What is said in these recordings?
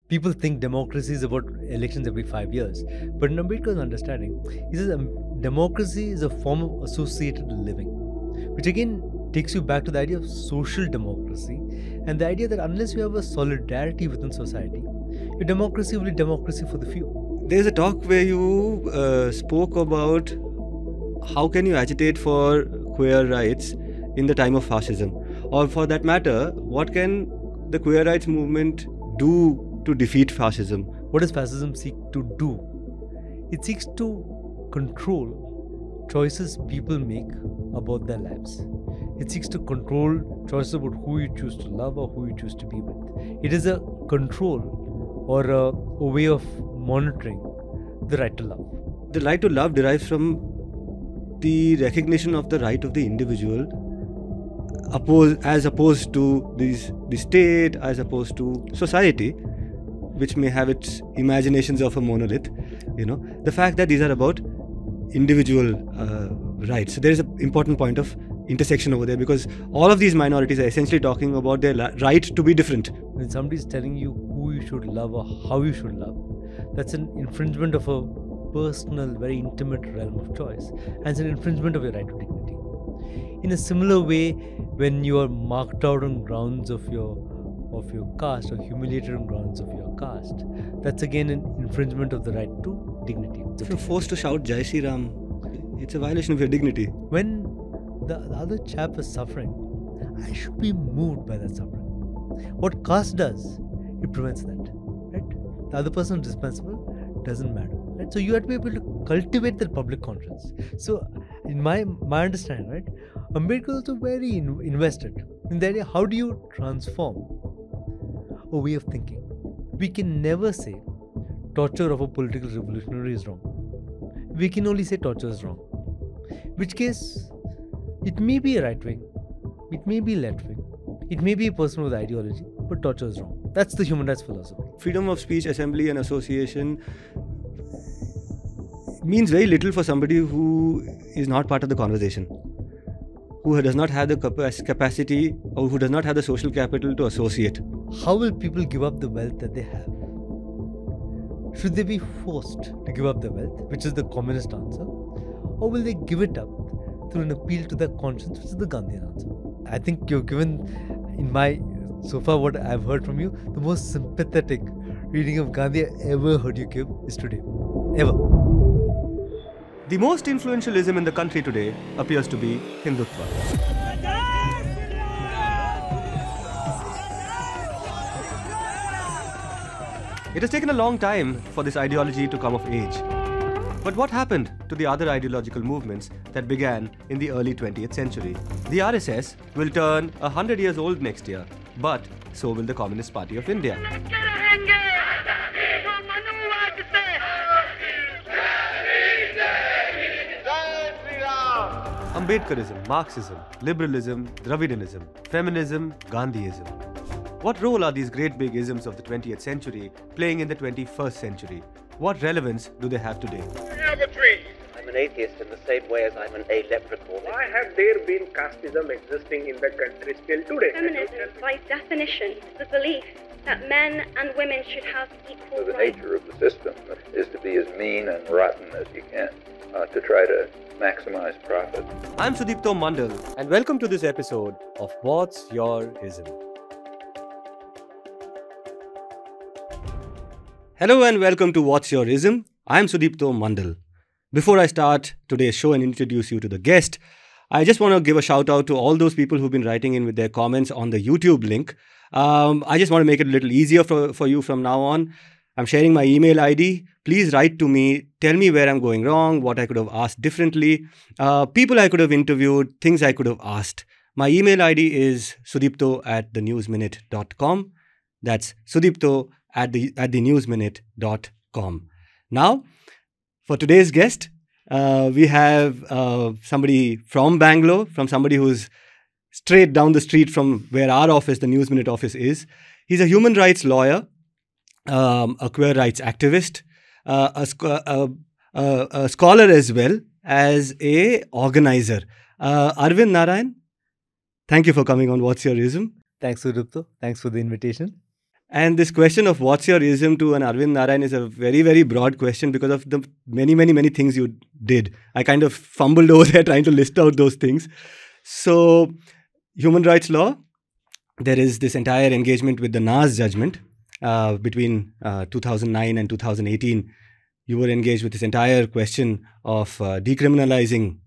People think democracy is about elections every 5 years. But in Ambedkar's understanding, he says democracy is a form of associated living, which again takes you back to the idea of social democracy and the idea that unless you have a solidarity within society, your democracy will be democracy for the few. There's a talk where you spoke about how can you agitate for queer rights in the time of fascism, or for that matter, what can the queer rights movement do to defeat fascism? What does fascism seek to do? It seeks to control choices people make about their lives. It seeks to control choices about who you choose to love or who you choose to be with. It is a control or a way of monitoring the right to love. The right to love derives from the recognition of the right of the individual, as opposed to the state, as opposed to society, which may have its imaginations of a monolith. The fact that these are about individual rights. So there is an important point of intersection over there, because all of these minorities are essentially talking about their right to be different. When somebody is telling you who you should love or how you should love, that's an infringement of a personal, very intimate realm of choice, and it's an infringement of your right to dignity. In a similar way, when you are marked out on grounds of your caste, or humiliated on grounds of your caste, that's again an infringement of the right to dignity. If you're forced to shout Jai Shri Ram, it's a violation of your dignity. When the other chap is suffering, I should be moved by that suffering. What caste does, it prevents that. Right? The other person is responsible, doesn't matter. Right? So you have to be able to cultivate that public conscience. So in my understanding, right, Ambedkar is also very invested in the idea, how do you transform a way of thinking? We can never say torture of a political revolutionary is wrong. We can only say torture is wrong. Which case, it may be a right wing, it may be left wing, it may be a person with ideology, but torture is wrong. That's the human rights philosophy. Freedom of speech, assembly and association means very little for somebody who is not part of the conversation, who does not have the capacity, or who does not have the social capital to associate. How will people give up the wealth that they have? Should they be forced to give up their wealth, which is the communist answer, or will they give it up through an appeal to their conscience, which is the Gandhian answer? I think you've given, so far what I've heard from you, the most sympathetic reading of Gandhi I ever heard you give is today. Ever. The most influential ism in the country today appears to be Hindutva. It has taken a long time for this ideology to come of age. But what happened to the other ideological movements that began in the early 20th century? The RSS will turn 100 years old next year, but so will the Communist Party of India. Ambedkarism, Marxism, liberalism, Dravidianism, feminism, Gandhiism. What role are these great big isms of the 20th century playing in the 21st century? What relevance do they have today? I'm an atheist in the same way as I'm an a-leprechaun. Why have there been casteism existing in the country still today? Feminism, by definition, the belief that men and women should have equal The rights. nature of the system is to be as mean and rotten as you can, to try to maximize profit. I'm Sudipto Mondal, and welcome to this episode of What's Your Ism? Hello and welcome to What's Your Ism? I'm Sudipto Mondal. Before I start today's show and introduce you to the guest, I just want to give a shout out to all those people who've been writing in with their comments on the YouTube link. I just want to make it a little easier for you from now on. I'm sharing my email ID. Please write to me. Tell me where I'm going wrong, what I could have asked differently, people I could have interviewed, things I could have asked. My email ID is sudipto@thenewsminute.com. That's sudipto@thenewsminute.com. Now, for today's guest, we have somebody from Bangalore, from somebody who's straight down the street from where our office, the News Minute office, is. He's a human rights lawyer, a queer rights activist, a scholar as well as a organizer. Arvind Narrain, thank you for coming on What's Your Ism? Thanks, Sudipto. Thanks for the invitation. And this question of what's your ism to an Arvind Narrain is a very, very broad question because of the many, many, many things you did. I kind of fumbled over there trying to list out those things. So, human rights law, there is this entire engagement with the Nas judgment between 2009 and 2018. You were engaged with this entire question of decriminalizing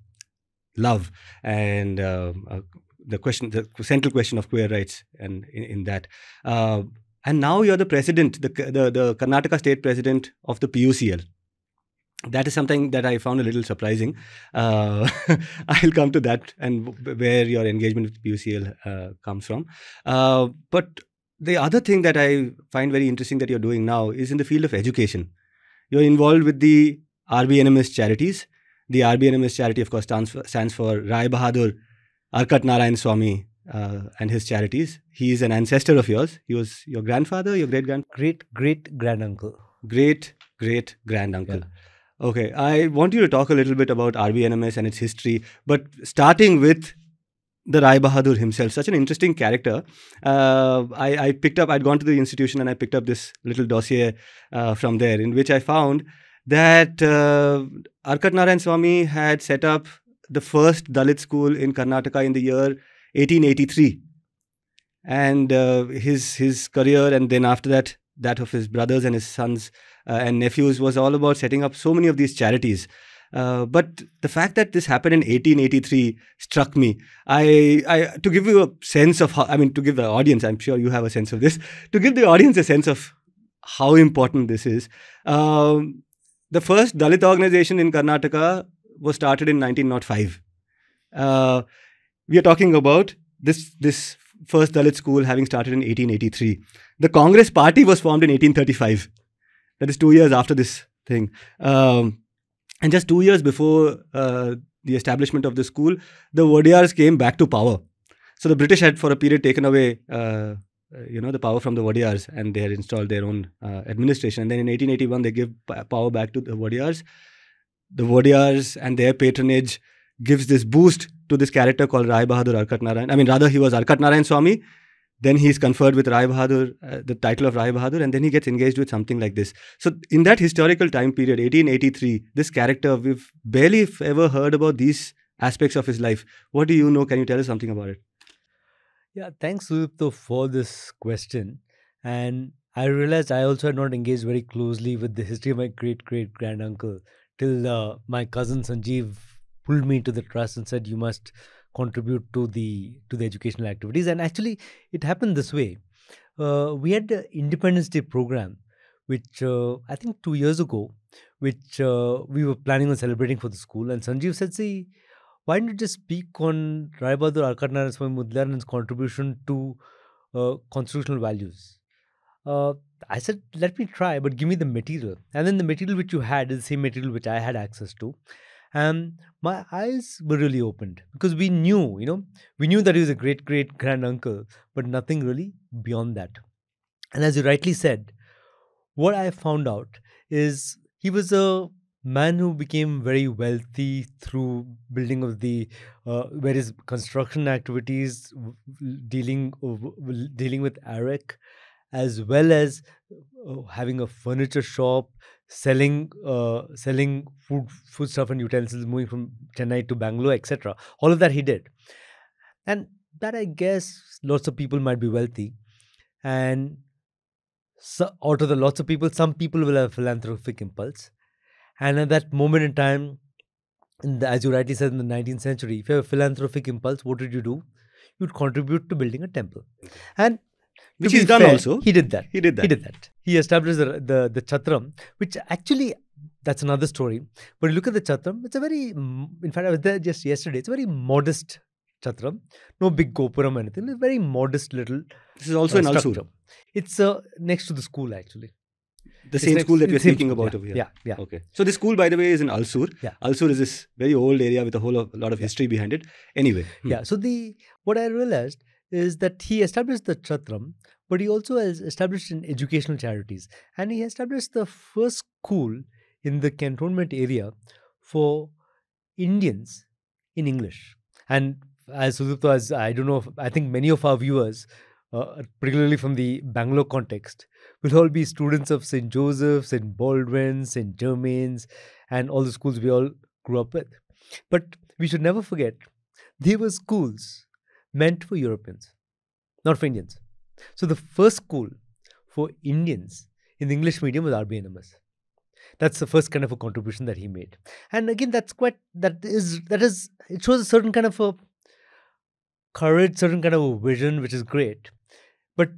love and the central question of queer rights, and in that. And now you're the president, the Karnataka state president of the PUCL. That is something that I found a little surprising. I'll come to that and where your engagement with PUCL comes from. But the other thing that I find very interesting that you're doing now is in the field of education. You're involved with the RBNMS charities. The RBNMS charity, of course, stands for Rai Bahadur Arkat Narayan Swamy and his charities. He is an ancestor of yours. He was your grandfather, your Great-great-granduncle. Great-great-granduncle. Yeah. Okay, I want you to talk a little bit about RBNMS and its history, but starting with the Rai Bahadur himself, such an interesting character. I'd gone to the institution and I picked up this little dossier from there, in which I found that Arkat Narayan Swamy had set up the first Dalit school in Karnataka in the year 1883. And his career, and then after that, that of his brothers and his sons and nephews, was all about setting up so many of these charities. But the fact that this happened in 1883 struck me. To give you a sense of how, to give the audience, I'm sure you have a sense of this, to give the audience a sense of how important this is. The first Dalit organization in Karnataka was started in 1905. We are talking about this first Dalit school having started in 1883. The Congress party was formed in 1835. That is 2 years after this thing. And just 2 years before the establishment of the school, the Wadiyars came back to power. So the British had for a period taken away the power from the Wadiyars, and they had installed their own administration. And then in 1881, they give power back to the Wadiyars. The Wadiyars and their patronage gives this boost to this character called Rai Bahadur Arkat Narayan. Rather, he was Arkat Narayan Swamy. Then he's conferred with Rai Bahadur, the title of Rai Bahadur, and then he gets engaged with something like this. So in that historical time period, 1883, this character, we've barely ever heard about these aspects of his life. What do you know? Can you tell us something about it? Yeah, thanks, Sudipto, for this question. And I realized I also had not engaged very closely with the history of my great-great-granduncle till my cousin Sanjeev pulled me to the trust and said, you must contribute to the educational activities. And actually, it happened this way. We had the Independence Day program, which I think 2 years ago, which we were planning on celebrating for the school. And Sanjeev said, see, why don't you just speak on Rai Bahadur Arkat Narain Swamy Mudiliar and his contribution to constitutional values? I said, let me try, but give me the material. And then the material which you had is the same material which I had access to. And my eyes were really opened because we knew that he was a great-great-granduncle, but nothing really beyond that. And as you rightly said, what I found out is he was a man who became very wealthy through building of the various construction activities, dealing with arak, as well as having a furniture shop, selling foodstuff and utensils, moving from Chennai to Bangalore, etc. All of that he did. And that, I guess, lots of people might be wealthy. And so, out of the lots of people, some people will have a philanthropic impulse. And at that moment in time, as you rightly said, in the 19th century, if you have a philanthropic impulse, what did you do? You'd contribute to building a temple. And which he's done also. He did that. He established the Chatram, which actually, that's another story. But you look at the Chatram, it's a very, in fact, I was there just yesterday, it's a very modest Chatram. No big Gopuram or anything. It's a very modest little This is also in structure. Alsur. It's next to the school, actually. The same school that we're speaking about over here. Yeah. Okay. So this school, by the way, is in Alsur. Yeah. Alsur is this very old area with a lot of history behind it. Anyway. Yeah. So what I realized is that he established the Chatram, but he also has established in educational charities. And he established the first school in the cantonment area for Indians in English. And as Sudipto, I think many of our viewers particularly from the Bangalore context, will all be students of St. Joseph's, St. Baldwin's, St. Germain's, and all the schools we all grew up with. But we should never forget, they were schools meant for Europeans, not for Indians. So the first school for Indians in the English medium was RBNMS. That's the first kind of a contribution that he made. And again, it shows a certain kind of a courage, certain kind of a vision, which is great. But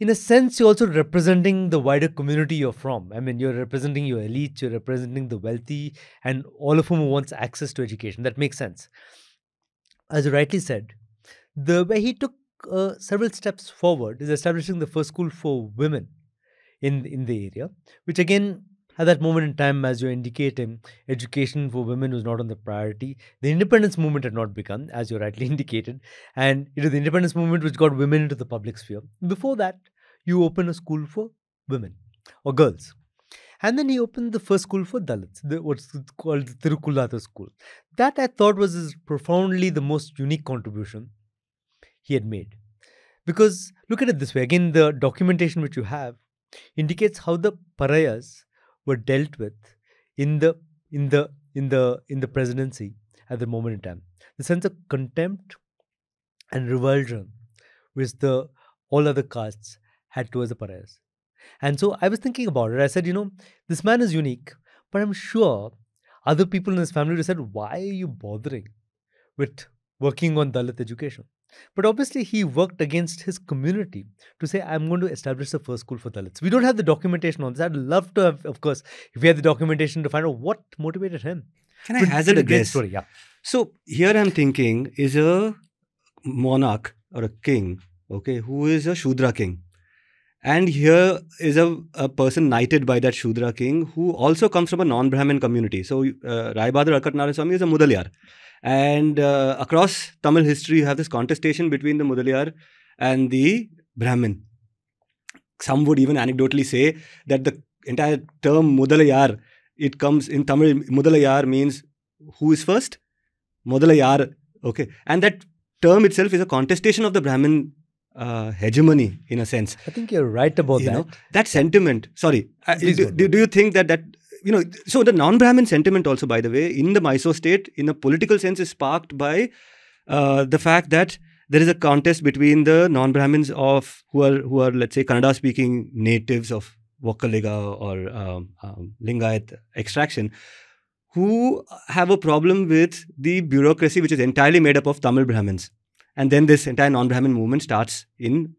in a sense, you're also representing the wider community you're from. I mean, you're representing your elite, you're representing the wealthy, and all of whom wants access to education. That makes sense. As you rightly said, the way he took several steps forward is establishing the first school for women in the area, which again, at that moment in time, as you're indicating, education for women was not on the priority. The independence movement had not begun, as you rightly indicated, and it is the independence movement which got women into the public sphere. Before that, you open a school for women or girls. And then he opened the first school for Dalits, what's called the Tirukulata school. That I thought was profoundly the most unique contribution he had made. Because look at it this way, again, the documentation which you have indicates how the Parayas were dealt with in the presidency at the moment in time. The sense of contempt and revulsion which the all other castes had towards the Parayas. And so I was thinking about it. I said, this man is unique, but I'm sure other people in his family would have said, why are you bothering with working on Dalit education? But obviously, he worked against his community to say, I'm going to establish the first school for Dalits. We don't have the documentation on this. I'd love to have, of course, if we had the documentation to find out what motivated him. Can I hazard a guess? Story, yeah. So here I'm thinking is a monarch or a king, okay, who is a Shudra king. And here is a person knighted by that Shudra king who also comes from a non-Brahmin community. So Rai Bahadur Arkat Narayan Swami is a Mudiliar. And across Tamil history, you have this contestation between the Mudaliar and the Brahmin. Some would even anecdotally say that the entire term Mudalayar, it comes in Tamil, Mudalayar means who is first? Mudalayar. Okay. And that term itself is a contestation of the Brahmin hegemony in a sense. I think you're right about that. That sentiment. Sorry. Do you think that so the non-Brahmin sentiment also, by the way, in the Mysore state, in a political sense, is sparked by the fact that there is a contest between the non-Brahmins who are let's say Kannada-speaking natives of Vokkaliga or Lingayat extraction, who have a problem with the bureaucracy which is entirely made up of Tamil Brahmins. And then this entire non-Brahmin movement starts in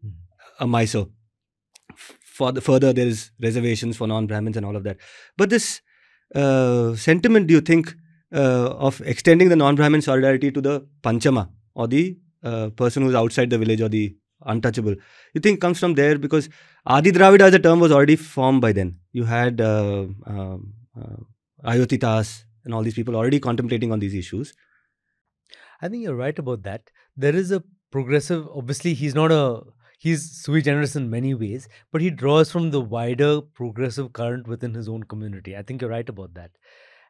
Mysore. Further, there is reservations for non-Brahmins and all of that. But this sentiment, do you think, of extending the non-Brahmin solidarity to the Panchama or the person who's outside the village or the untouchable, you think comes from there? Because Adi Dravida as a term was already formed by then. You had Ayotitas and all these people already contemplating on these issues. I think you're right about that. There is a progressive, obviously he's sui generis in many ways, but he draws from the wider progressive current within his own community. I think you're right about that.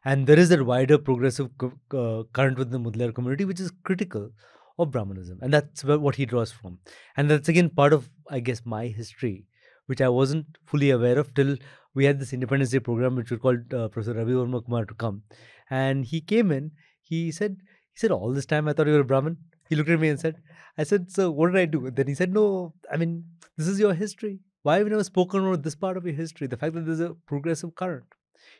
And there is that wider progressive current within the Mudiliar community, which is critical of Brahmanism. And that's what he draws from. And that's again part of, I guess, my history, which I wasn't fully aware of till we had this Independence Day program, which we called Professor Ravi Verma Kumar to come. And he came in, he said, all this time I thought you were a Brahmin. He looked at me and said, I said, so what did I do? And then he said, no, I mean, this is your history. Why have you never spoken about this part of your history? The fact that there's a progressive current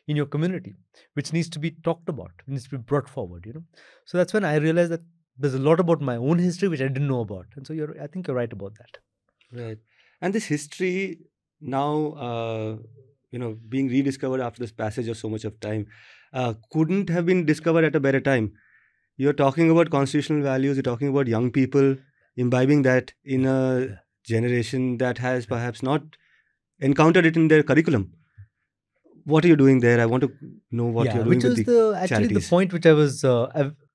in your community, which needs to be talked about, needs to be brought forward, So that's when I realized that there's a lot about my own history which I didn't know about. And so I think you're right about that. Right. And this history now, being rediscovered after this passage of so much of time, couldn't have been discovered at a better time. You're talking about constitutional values, you're talking about young people imbibing that in a generation that has perhaps not encountered it in their curriculum. What are you doing there? I want to know what you're doing with the actually charities. The point which I was,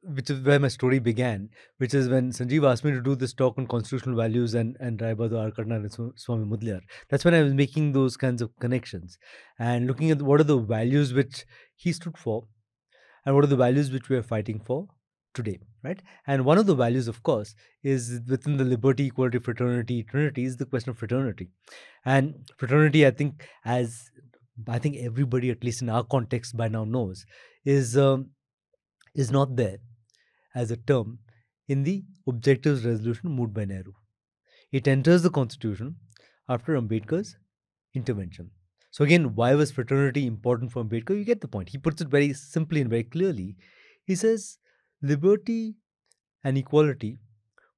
which is where my story began, which is when Sanjeev asked me to do this talk on constitutional values and Rai Bahadur Arkat Narayan Swami Mudiliar. That's when I was making those kinds of connections and looking at what are the values which he stood for and what are the values which we are fighting for. today, right? And one of the values, of course, is within the liberty, equality, fraternity, eternity is the question of fraternity. And fraternity, I think, as I think everybody, at least in our context by now knows, is not there as a term in the Objectives Resolution moved by Nehru. It enters the constitution after Ambedkar's intervention. So again, why was fraternity important for Ambedkar? You get the point. He puts it very simply and very clearly. He says liberty and equality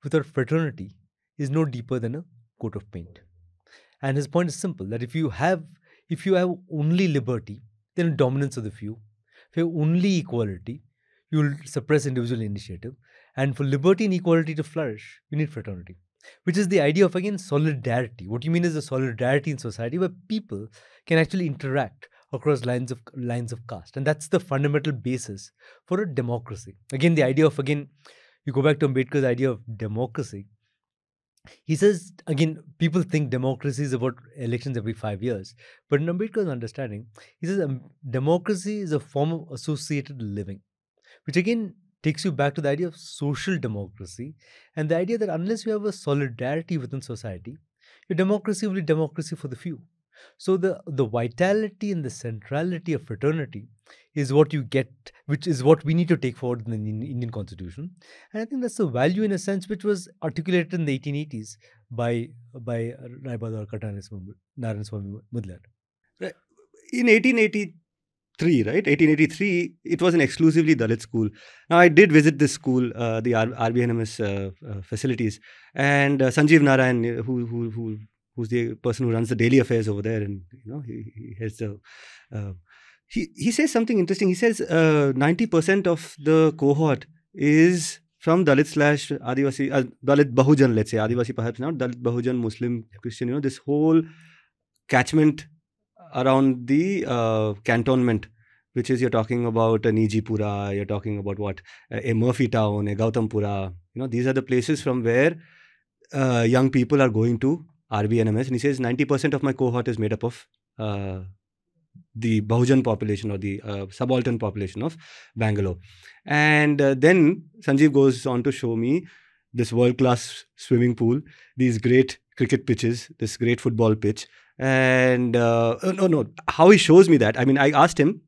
without fraternity is no deeper than a coat of paint. And his point is simple, that if you have only liberty, then dominance of the few. If you have only equality, you will suppress individual initiative. And for liberty and equality to flourish, you need fraternity, which is the idea of, again, solidarity. What you mean is a solidarity in society where people can actually interact across lines of caste. And that's the fundamental basis for a democracy. Again, the idea of, you go back to Ambedkar's idea of democracy. He says, again, people think democracy is about elections every 5 years. But in Ambedkar's understanding, he says democracy is a form of associated living, which again takes you back to the idea of social democracy and the idea that unless you have a solidarity within society, your democracy will be democracy for the few. So the vitality and the centrality of fraternity is what you get, which is what we need to take forward in the Indian Constitution. And I think that's the value in a sense which was articulated in the 1880s by Raibadar Narrain Mudiliar. Right. In 1883, right? 1883, it was an exclusively Dalit school. Now, I did visit this school, the RBNMS facilities, and Sanjeev Narain, who's the person who runs the daily affairs over there, and he has the. He says something interesting. He says 90% of the cohort is from Dalit / Adivasi, Dalit Bahujan, let's say Adivasi, perhaps not Dalit Bahujan, Muslim, Christian. This whole catchment around the cantonment, which is, you're talking about a Nijipura, you're talking about what, a Murphy Town, a Gautampura. These are the places from where young people are going to RBNMS. And he says 90% of my cohort is made up of the Bahujan population or the subaltern population of Bangalore. And then Sanjeev goes on to show me this world-class swimming pool, these great cricket pitches, this great football pitch. And how he shows me that. I mean, I asked him,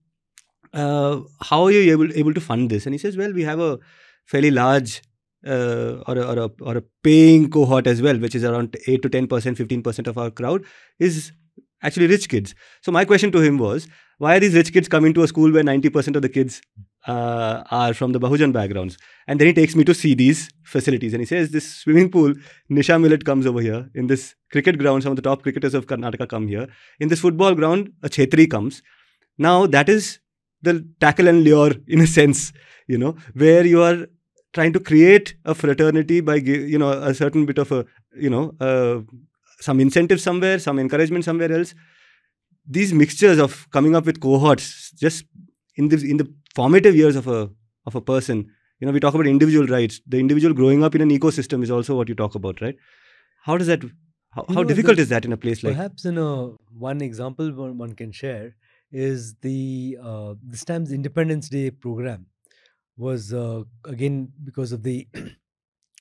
how are you able to fund this? And he says, well, we have a fairly large or a paying cohort as well, which is around 8 to 10%, 15% of our crowd is actually rich kids. So my question to him was, why are these rich kids coming to a school where 90% of the kids are from the Bahujan backgrounds? And then he takes me to see these facilities. And he says, this swimming pool, Nisha Millet comes over here. In this cricket ground, some of the top cricketers of Karnataka come here. In this football ground, a Chetri comes. Now, that is the tackle and lure, in a sense, where you are trying to create a fraternity by, a certain bit of some incentive somewhere, some encouragement somewhere else. These mixtures of coming up with cohorts, just in the formative years of a person, we talk about individual rights. The individual growing up in an ecosystem is also what you talk about, right? How does that? How difficult is that in a place like? Perhaps one example one can share is this time's Independence Day program was again because of the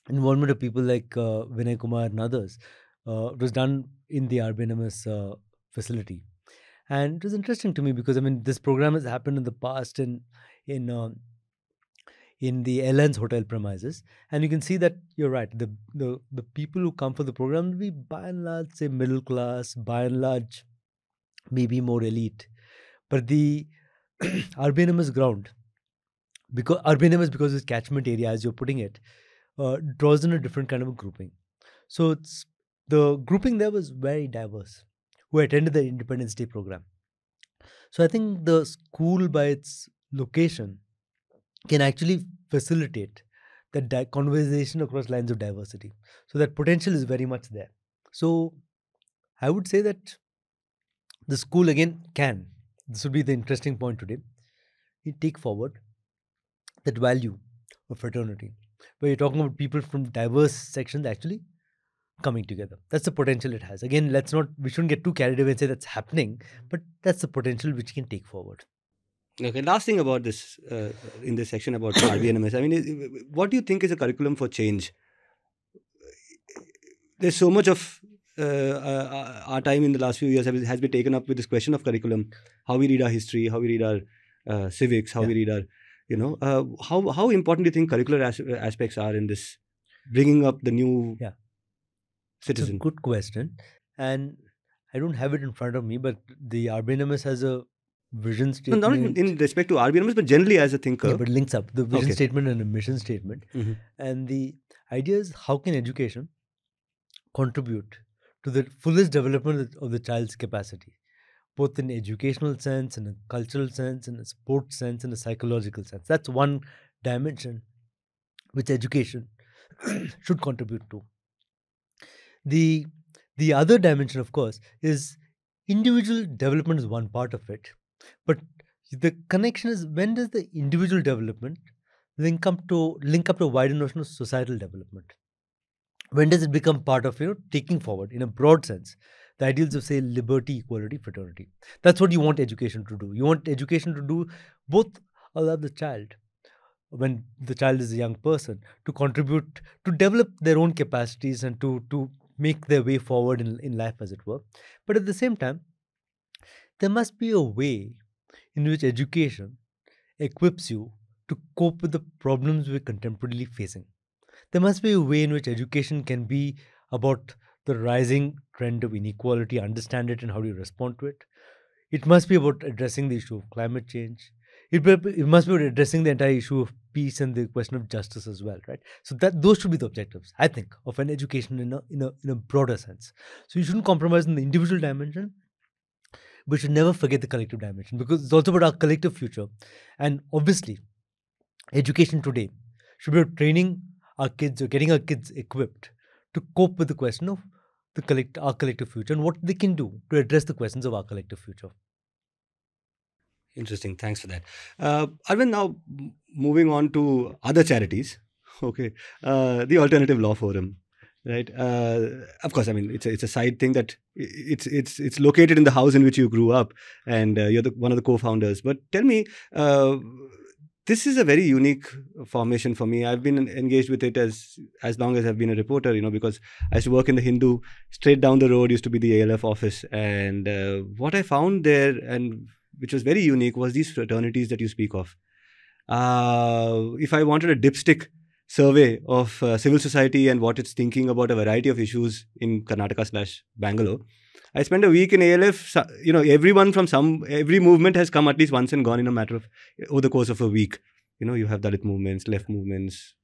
involvement of people like Vinay Kumar and others. It was done in the RBNMS facility. And it was interesting to me because, this program has happened in the past in the Airlines Hotel premises. And you can see that you're right. The people who come for the program will be by and large, say, middle class, by and large, maybe more elite. But the RBNMS ground, because its catchment area, as you're putting it, draws in a different kind of a grouping. So the grouping there was very diverse, who attended the Independence Day program. So I think the school, by its location, can actually facilitate that conversation across lines of diversity. So that potential is very much there. So I would say that the school again this would be the interesting point today, take forward that value of fraternity, where you're talking about people from diverse sections actually coming together. That's the potential it has. Again, we shouldn't get too carried away and say that's happening, but that's the potential which can take forward. Okay, last thing about this in this section about RBNMS. I mean, what do you think is a curriculum for change? There's so much of our time in the last few years has been taken up with this question of curriculum, how we read our history, how we read our civics, how we read our, how important do you think curricular aspects are in this bringing up the new citizen? It's a good question, and I don't have it in front of me, but the RBNMS has a vision statement. No, not in respect to RBNMS, but generally as a thinker. Yeah, but it links up the vision statement and the mission statement. And the idea is, how can education contribute to the fullest development of the child's capacity, both in educational sense, in a cultural sense, in a sports sense, in a psychological sense. That's one dimension which education should contribute to. The other dimension, of course, is individual development is one part of it, but the connection is, when does the individual development link up to a wider notion of societal development? When does it become part of taking forward, in a broad sense, the ideals of, say, liberty, equality, fraternity? That's what you want education to do. You want education to do both allow the child, when the child is a young person, to contribute, to develop their own capacities and to make their way forward in life, as it were. But at the same time, there must be a way in which education equips you to cope with the problems we're contemporarily facing. There must be a way in which education can be about the rising trend of inequality, understand it, and how do you respond to it. It must be about addressing the issue of climate change. It must be about addressing the entire issue of peace and the question of justice as well, right? So those should be the objectives, I think, of an education in a broader sense. So you shouldn't compromise on the individual dimension, but you should never forget the collective dimension, because it's also about our collective future. And obviously, education today should be about training our kids, or getting our kids equipped to cope with the question of our collective future and what they can do to address the questions of our collective future. Interesting. Thanks for that. Arvind, now moving on to other charities. Okay. The Alternative Law Forum, right? Of course, I mean, it's a side thing that it's located in the house in which you grew up, and you're one of the co-founders. But tell me, this is a very unique formation for me. I've been engaged with it as long as I've been a reporter, because I used to work in the Hindu. Straight down the road used to be the ALF office. And what I found there, and which was very unique, was these fraternities that you speak of. If I wanted a dipstick survey of civil society and what it's thinking about a variety of issues in Karnataka/Bangalore, I spent a week in ALF. Everyone from every movement has come at least once and gone in a matter of, over the course of a week. You have Dalit movements, left movements,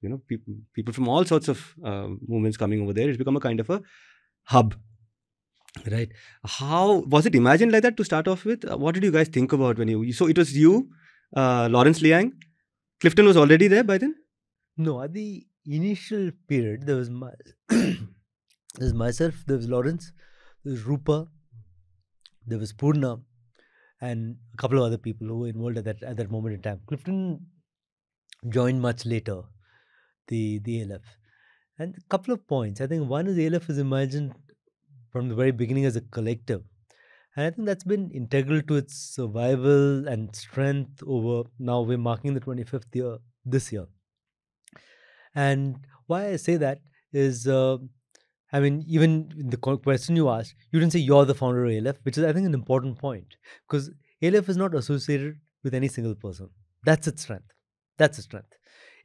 people from all sorts of movements coming over there. It's become a kind of a hub, right? How was it imagined like that to start off with? What did you guys think about when so it was you, Lawrence Liang, Clifton was already there by then? No, at the initial period, there was myself, there was Lawrence, there was Rupa, there was Purna, and a couple of other people who were involved at that moment in time. Clifton joined much later, the ALF. And a couple of points. I think one is, ALF is imagined from the very beginning as a collective. And I think that's been integral to its survival and strength over, now we're marking the 25th year this year. And why I say that is, even in the question you asked, you didn't say you're the founder of ALF, which is, I think, an important point. Because ALF is not associated with any single person. That's its strength. That's its strength.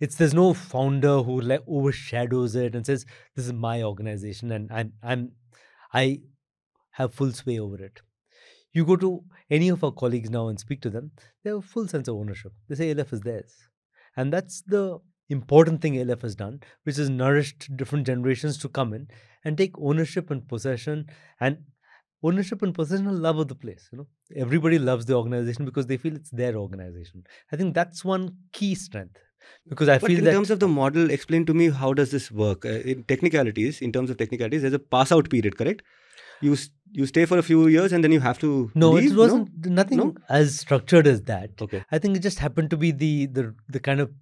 There's no founder who overshadows it and says, this is my organization and I have full sway over it. You go to any of our colleagues now and speak to them, they have a full sense of ownership. They say ALF is theirs. And that's the important thing ALF has done, which has nourished different generations to come in and take ownership and possession and love of the place. Everybody loves the organization because they feel it's their organization. I think that's one key strength. Because I feel in terms of the model, explain to me, how does this work? In terms of technicalities, there's a pass out period, correct? You stay for a few years and then you have to leave? It wasn't nothing as structured as that. Okay. I think it just happened to be the kind of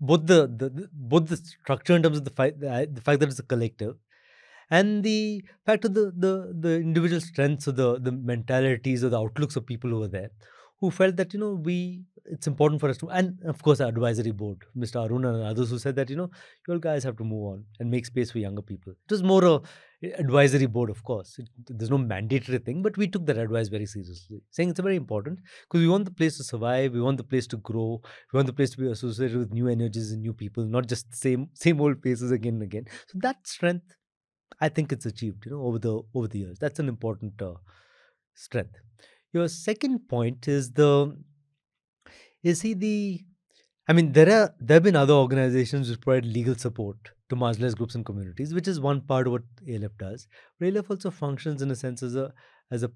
both the structure in terms of the fact that it's a collective, and the fact of the individual strengths of the mentalities or the outlooks of people who were there, who felt that, it's important for us to, and of course, our advisory board, Mr. Arun and others who said that, you all guys have to move on and make space for younger people. It was more a advisory board, of course. There's no mandatory thing, but we took that advice very seriously, saying it's very important because we want the place to survive, we want the place to grow, we want the place to be associated with new energies and new people, not just same old faces again and again. So that strength, I think it's achieved, over the years. That's an important strength. Your second point is there have been other organizations which provide legal support to marginalized groups and communities, which is one part of what ALF does. But ALF also functions in a sense as a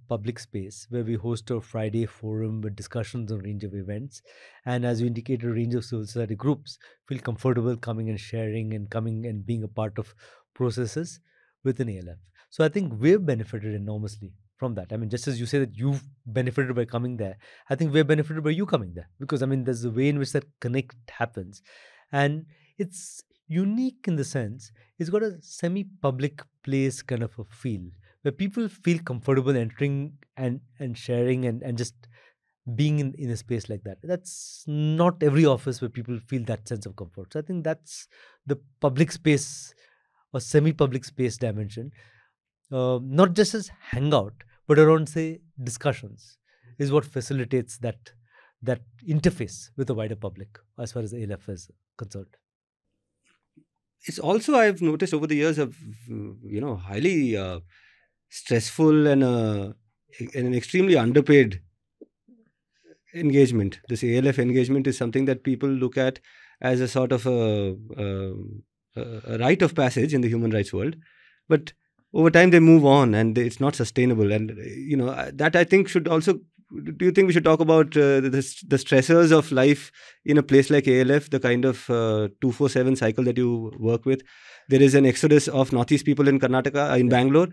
public space where we host a Friday forum with discussions on a range of events. And as you indicated, a range of civil society groups feel comfortable coming and sharing and coming and being a part of processes within ALF. So I think we've benefited enormously from that. Just as you say that you've benefited by coming there, I think we're benefited by you coming there because, there's a way in which that connect happens. And it's unique in the sense it's got a semi-public place kind of a feel where people feel comfortable entering and sharing and just being in a space like that. That's not every office where people feel that sense of comfort. So I think that's the public space or semi-public space dimension. Not just as hangout, but around, say, discussions is what facilitates that interface with the wider public as far as ALF is concerned. It's also, I've noticed over the years, of highly stressful and an extremely underpaid engagement. This ALF engagement is something that people look at as a sort of a rite of passage in the human rights world, but over time they move on and it's not sustainable. And that I think should also. Do you think we should talk about the stressors of life in a place like ALF, the kind of 247 cycle that you work with? There is an exodus of Northeast people in Karnataka, in Bangalore.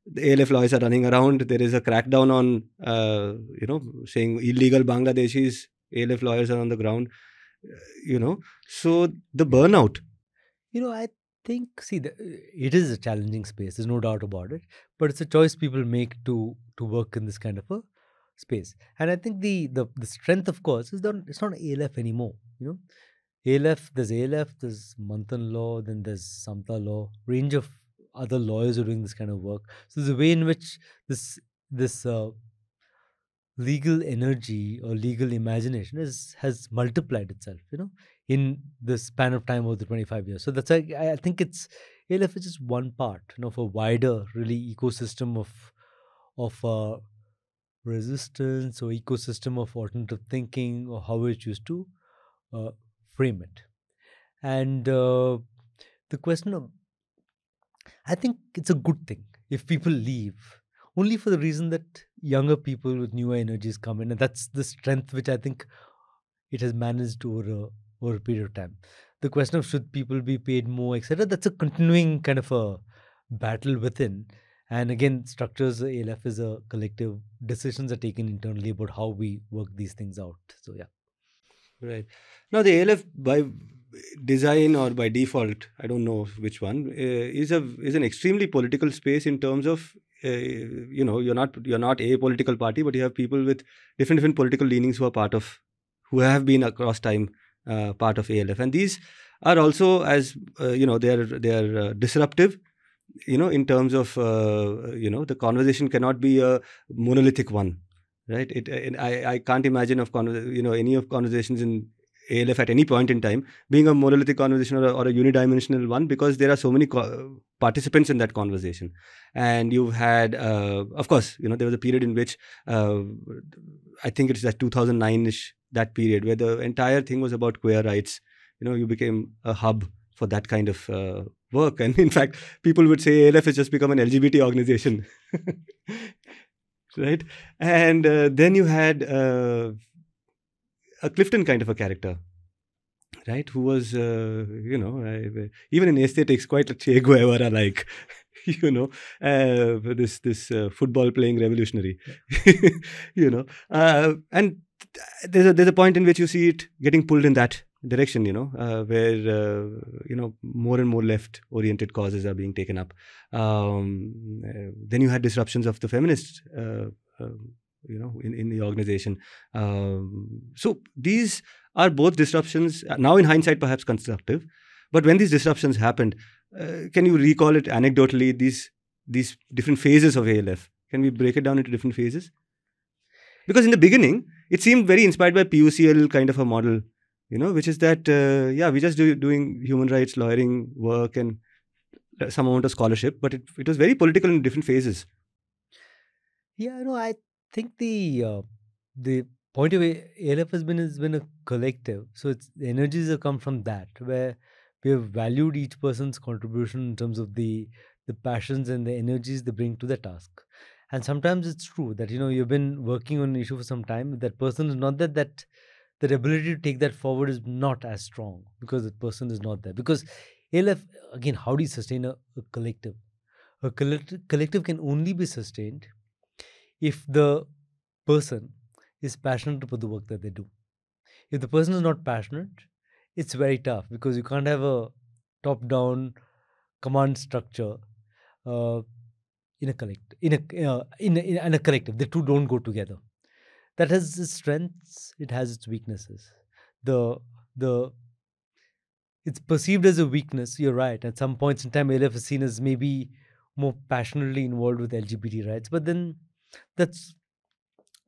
The ALF lawyers are running around. There is a crackdown on, saying illegal Bangladeshis. ALF lawyers are on the ground. So the burnout. I think, it is a challenging space. There's no doubt about it. But it's a choice people make to work in this kind of a space. And I think the strength, of course, is that it's not ALF anymore. ALF, there's Manthan law, then there's Samta law, range of other lawyers are doing this kind of work. So there's a way in which this legal energy or legal imagination has multiplied itself, in the span of time over the 25 years. So that's I think ALF is just one part, of a wider really ecosystem of resistance or ecosystem of alternative thinking, or how we choose to frame it. And the question of, I think it's a good thing if people leave, only for the reason that younger people with newer energies come in, and that's the strength which I think it has managed over a period of time. The question of should people be paid more, etc., that's a continuing kind of a battle within. And again, structures ALF is a collective. Decisions are taken internally about how we work these things out. So yeah. Right. Now the ALF by design or by default, I don't know which one, is an extremely political space in terms of you're not a political party, but you have people with different political leanings who have been across time part of ALF, and these are also, as they are disruptive. In terms of the conversation cannot be a monolithic one, right? I can't imagine any of conversations in ALF at any point in time being a monolithic conversation or a unidimensional one, because there are so many participants in that conversation. And you've had, of course, there was a period in which I think it's that 2009-ish, that period where the entire thing was about queer rights. You became a hub for that kind of work. And in fact, people would say ALF has just become an LGBT organization. Right? And then you had a Clifton kind of a character, right? Who was, even in aesthetics, quite a Che Guevara-like, this football playing revolutionary, and there's a point in which you see it getting pulled in that direction, where more and more left-oriented causes are being taken up. Then you had disruptions of the feminist in the organization. So these are both disruptions, now in hindsight perhaps constructive, but when these disruptions happened, can you recall it anecdotally, these different phases of ALF? Can we break it down into different phases? Because in the beginning, it seemed very inspired by PUCL kind of a model, which is that, we just doing human rights lawyering work and some amount of scholarship, but it was very political in different phases. Yeah, I think the point of ALF has been a collective. So the energies have come from that, where we have valued each person's contribution in terms of the passions and the energies they bring to the task. And sometimes it's true that you've been working on an issue for some time. That person is not that the ability to take that forward is not as strong because that person is not there. Because ALF, again, how do you sustain a collective? A collective can only be sustained if the person is passionate about the work that they do. If the person is not passionate, it's very tough because you can't have a top-down command structure in a collective. In a collective, the two don't go together. That has its strengths. It has its weaknesses. It's perceived as a weakness. You're right. At some points in time, ALF is seen as maybe more passionately involved with LGBT rights, but then that's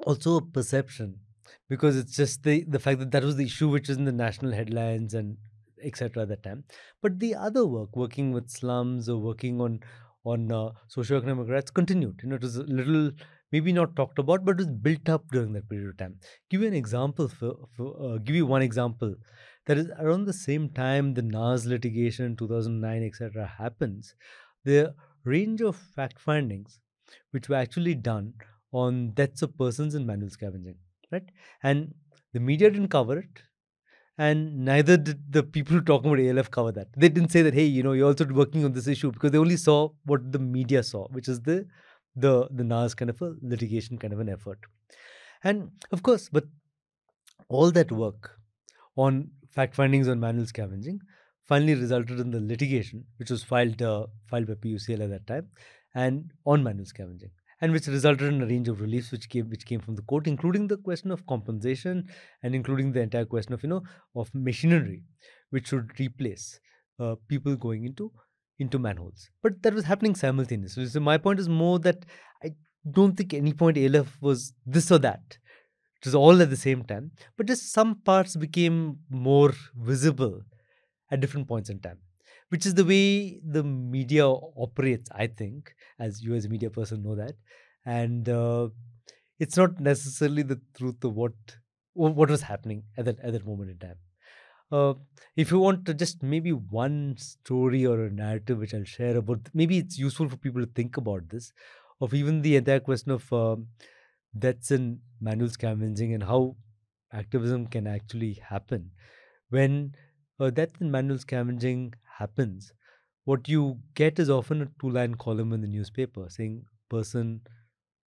also a perception because it's just the fact that was the issue which is in the national headlines and etc. at that time. But the other working with slums or working on socioeconomic rights continued. It was a little maybe not talked about, but it was built up during that period of time. Give you an example. Give you one example. That is around the same time the NAS litigation 2009 etc. happens. The range of fact findings which were actually done on deaths of persons in manual scavenging, right? And the media didn't cover it, and neither did the people talking about ALF cover that. They didn't say that, hey, you're also working on this issue, because they only saw what the media saw, which is the NAS kind of a litigation kind of an effort. And of course, but all that work on fact findings on manual scavenging finally resulted in the litigation, which was filed by PUCL at that time, and on manual scavenging, and which resulted in a range of reliefs which came from the court, including the question of compensation and including the entire question of machinery, which should replace people going into manholes. But that was happening simultaneously. So my point is more that I don't think any point ALF was this or that. It was all at the same time, but just some parts became more visible at different points in time, which is the way the media operates, I think, as you as a media person know that. And it's not necessarily the truth of what was happening at that moment in time. If you want to just maybe one story or a narrative which I'll share about, maybe it's useful for people to think about this, of even the entire question of deaths in manual scavenging and how activism can actually happen. When death in manual scavenging happens, what you get is often a 2-line column in the newspaper saying person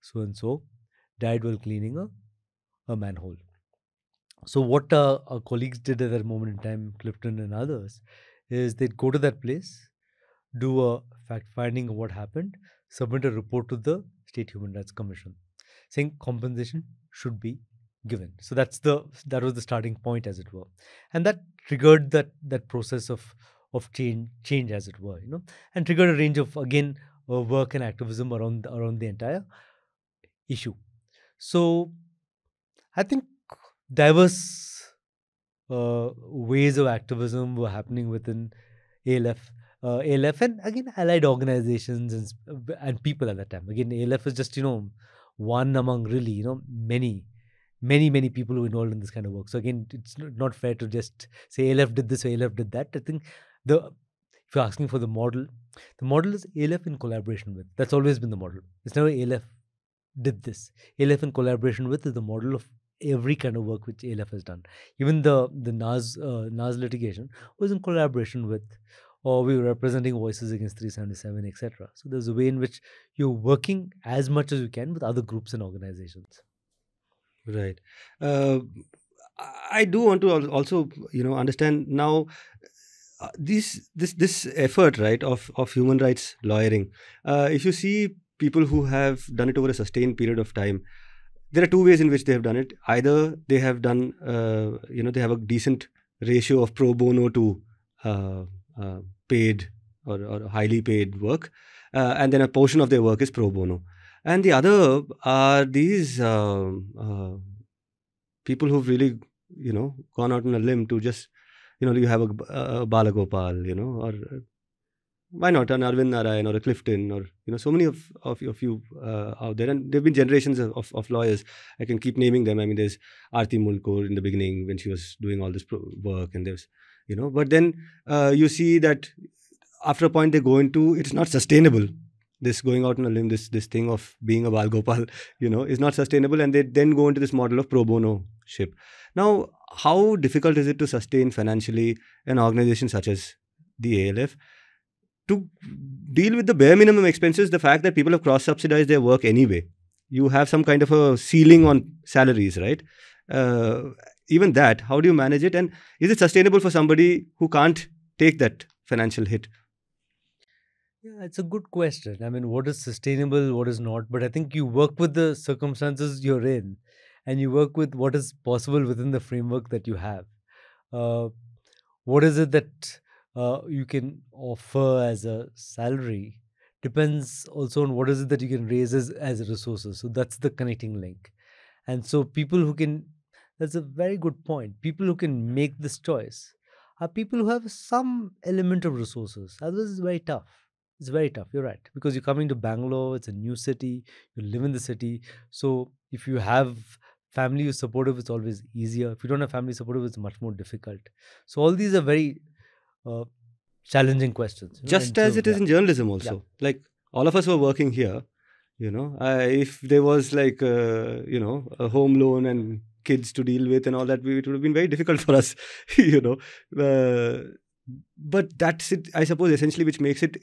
so-and-so died while cleaning a manhole. So what our colleagues did at that moment in time, Clifton and others, is they'd go to that place, do a fact-finding of what happened, submit a report to the State Human Rights Commission, saying compensation should be given. So that was the starting point, as it were, and that triggered that process of change, as it were, and triggered a range of work and activism around the entire issue. So I think diverse ways of activism were happening within ALF and again allied organizations and people at that time. Again, ALF is just one among really many people who are involved in this kind of work. So again, it's not fair to just say ALF did this or ALF did that. I think if you're asking for the model is ALF in collaboration with. That's always been the model. It's never ALF did this. ALF in collaboration with is the model of every kind of work which ALF has done. Even the NAS litigation was in collaboration with, or we were representing voices against 377, etc. So there's a way in which you're working as much as you can with other groups and organizations. Right. I do want to also understand now this effort, right, of human rights lawyering. If you see people who have done it over a sustained period of time, there are two ways in which they have done it. Either they have done, they have a decent ratio of pro bono to paid or highly paid work, and then a portion of their work is pro bono. And the other are these people who've really, gone out on a limb to just, you have a Balagopal, or why not an Arvind Narrain or a Clifton, or so many of you out there, and there've been generations of lawyers. I can keep naming them. I mean, there's Aarti Mulkor in the beginning when she was doing all this work, and there's but then you see that after a point they go into, it's not sustainable. This going out on a limb, this thing of being a Balgopal, is not sustainable, and they then go into this model of pro bono ship. Now, how difficult is it to sustain financially an organization such as the ALF to deal with the bare minimum expenses, the fact that people have cross-subsidized their work anyway? You have some kind of a ceiling on salaries, right? Even that, how do you manage it? And is it sustainable for somebody who can't take that financial hit? Yeah, it's a good question. I mean, what is sustainable, what is not? But I think you work with the circumstances you're in, and you work with what is possible within the framework that you have. What is it that you can offer as a salary depends also on what is it that you can raise as resources. So that's the connecting link. And so people who can, that's a very good point. People who can make this choice are people who have some element of resources. Otherwise, it's very tough. It's very tough. You're right. Because you're coming to Bangalore, it's a new city, you live in the city. So if you have family who's supportive, it's always easier. If you don't have family supportive, it's much more difficult. So all these are very challenging questions. Just as it is in journalism also. Yeah. Like all of us were working here, if there was like, a home loan and kids to deal with and all that, it would have been very difficult for us, but that's it, I suppose, essentially, which makes it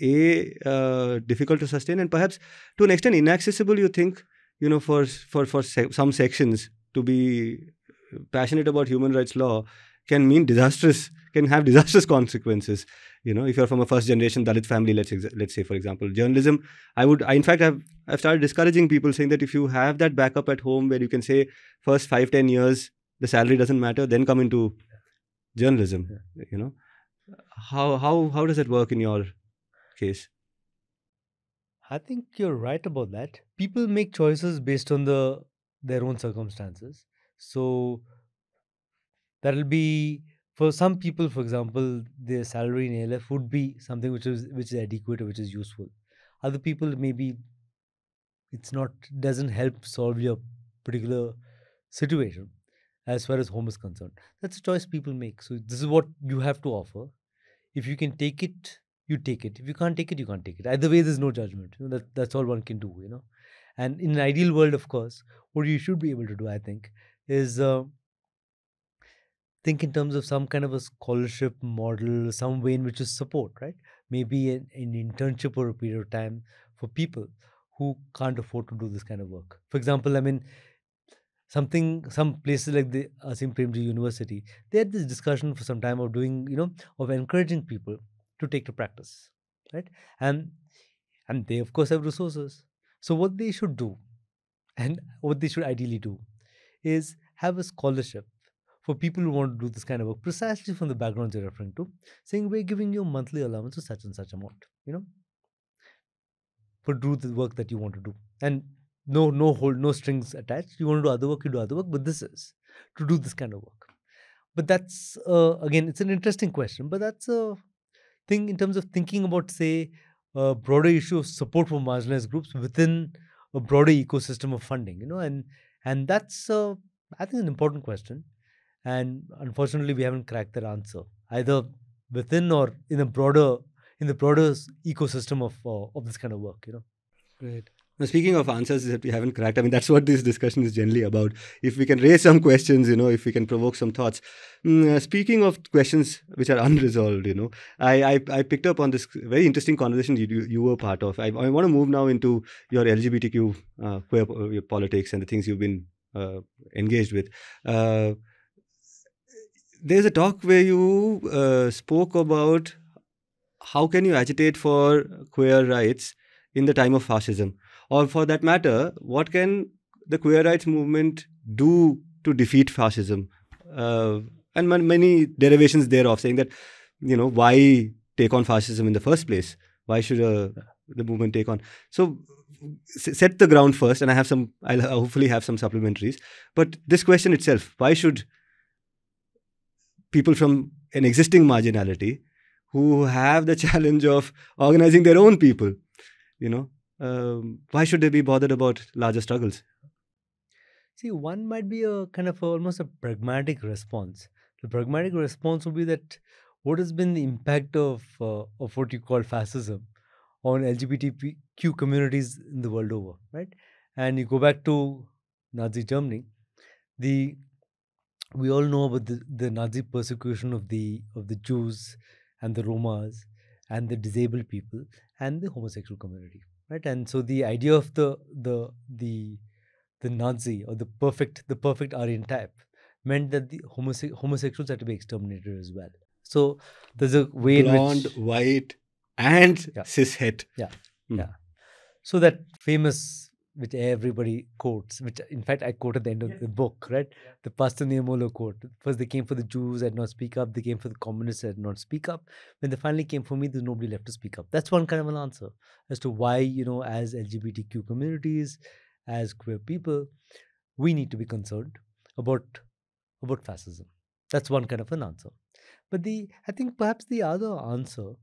difficult to sustain, and perhaps to an extent inaccessible, you think, for some sections to be passionate about human rights law can have disastrous consequences. If you're from a first generation Dalit family, let's say, for example, journalism, I've started discouraging people, saying that if you have that backup at home where you can say first 5-10 years, the salary doesn't matter, then come into journalism, How does it work in your case? I think you're right about that. People make choices based on their own circumstances. So that'll be, for some people, for example, their salary in ALF would be something which is adequate or which is useful. Other people, maybe doesn't help solve your particular situation as far as home is concerned. That's a choice people make. So this is what you have to offer. If you can take it, you take it. If you can't take it, you can't take it. Either way, there's no judgment. That's all one can do, And in an ideal world, of course, what you should be able to do, I think, is think in terms of some kind of a scholarship model, some way in which you support, right? Maybe an internship for a period of time for people who can't afford to do this kind of work. For example, I mean, some places like the Asim Premji University, they had this discussion for some time of doing, of encouraging people to take to practice, right? And they, of course, have resources. So what they should do, and what they should ideally do, is have a scholarship for people who want to do this kind of work, precisely from the backgrounds you're referring to, saying we're giving you a monthly allowance of such and such amount, for do the work that you want to do. And no strings attached. You want to do other work, you do other work, but this is to do this kind of work. But that's, again, it's an interesting question, but that's a thing in terms of thinking about, say, a broader issue of support for marginalized groups within a broader ecosystem of funding, and that's, I think, an important question. And unfortunately, we haven't cracked that answer, either within or in the broader ecosystem of this kind of work, Right. Now, speaking of answers that we haven't cracked, I mean, that's what this discussion is generally about. If we can raise some questions, if we can provoke some thoughts. Speaking of questions which are unresolved, I picked up on this very interesting conversation you were part of. I want to move now into your LGBTQ queer politics and the things you've been engaged with. There's a talk where you spoke about how can you agitate for queer rights in the time of fascism, or for that matter, what can the queer rights movement do to defeat fascism? And many derivations thereof, saying that, why take on fascism in the first place? Why should the movement take on? So set the ground first, and I'll hopefully have some supplementaries. But this question itself, why should people from an existing marginality who have the challenge of organizing their own people, why should they be bothered about larger struggles? See, one might be a kind of almost a pragmatic response. The pragmatic response would be that what has been the impact of what you call fascism on LGBTQ communities in the world over, right? And you go back to Nazi Germany, we all know about the Nazi persecution of the Jews and the Romas and the disabled people and the homosexual community, right? And so the idea of the Nazi or the perfect Aryan type meant that the homosexuals had to be exterminated as well. So there's a way blonde, in which white, and cishet. Yeah. So that famous, which everybody quotes, which in fact I quote at the end of the book, right? The Pastor Niemöller quote. First they came for the Jews, I did not speak up. They came for the communists, I did not speak up. When they finally came for me, there's nobody left to speak up. That's one kind of an answer as to why, as LGBTQ communities, as queer people, we need to be concerned about fascism. That's one kind of an answer. But I think perhaps the other answer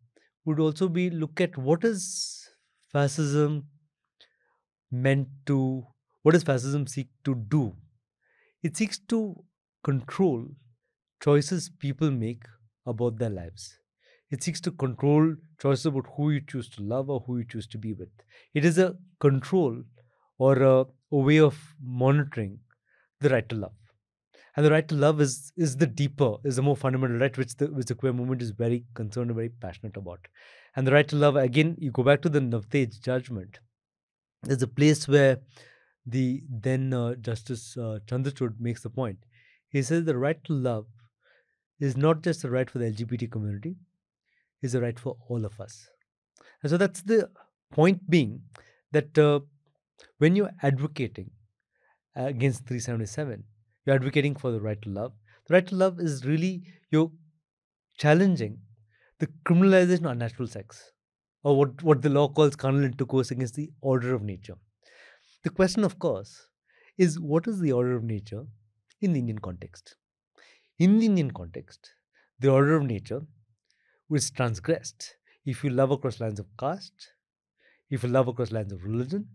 would also be look at what is fascism seek to do? It seeks to control choices people make about their lives. It seeks to control choices about who you choose to love or who you choose to be with. It is a control or a way of monitoring the right to love. And the right to love is the more fundamental right, which the queer movement is very concerned and very passionate about. And the right to love, again, you go back to the Navtej judgment. There's a place where the then Justice Chandrachud makes the point. He says the right to love is not just a right for the LGBT community, it's a right for all of us. And so that's the point being that when you're advocating against 377, you're advocating for the right to love. The right to love is really you're challenging the criminalization of unnatural sex, or what the law calls carnal intercourse against the order of nature. The question, of course, is what is the order of nature in the Indian context? In the Indian context, the order of nature was transgressed if you love across lines of caste, if you love across lines of religion,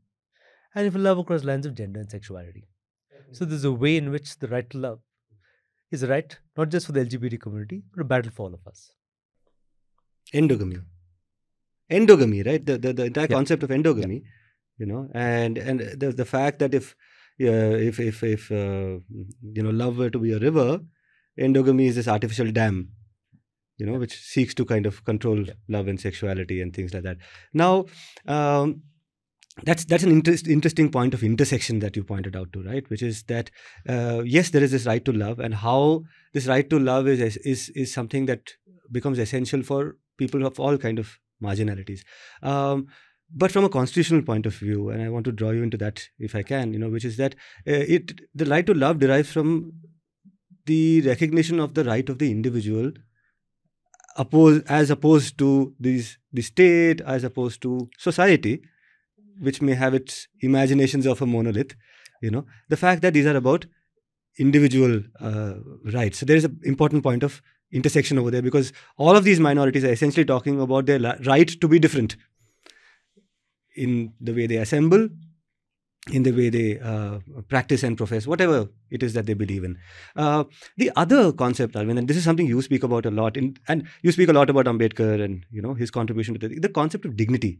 and if you love across lines of gender and sexuality. So there's a way in which the right to love is a right not just for the LGBT community, but a battle for all of us. Endogamy, right? The entire concept of endogamy, and the fact that if love were to be a river, endogamy is this artificial dam, which seeks to kind of control love and sexuality and things like that. Now, that's an interesting point of intersection that you pointed out to, right? Which is that yes, there is this right to love, and how this right to love is something that becomes essential for people of all kind of marginalities. But from a constitutional point of view, and I want to draw you into that if I can, which is that the right to love derives from the recognition of the right of the individual, as opposed to the state, as opposed to society, which may have its imaginations of a monolith. The fact that these are about individual rights. So there is an important point of intersection over there, because all of these minorities are essentially talking about their right to be different in the way they assemble, in the way they practice and profess, whatever it is that they believe in. The other concept, Arvind, and this is something you speak about a lot, and you speak a lot about Ambedkar and his contribution to the concept of dignity,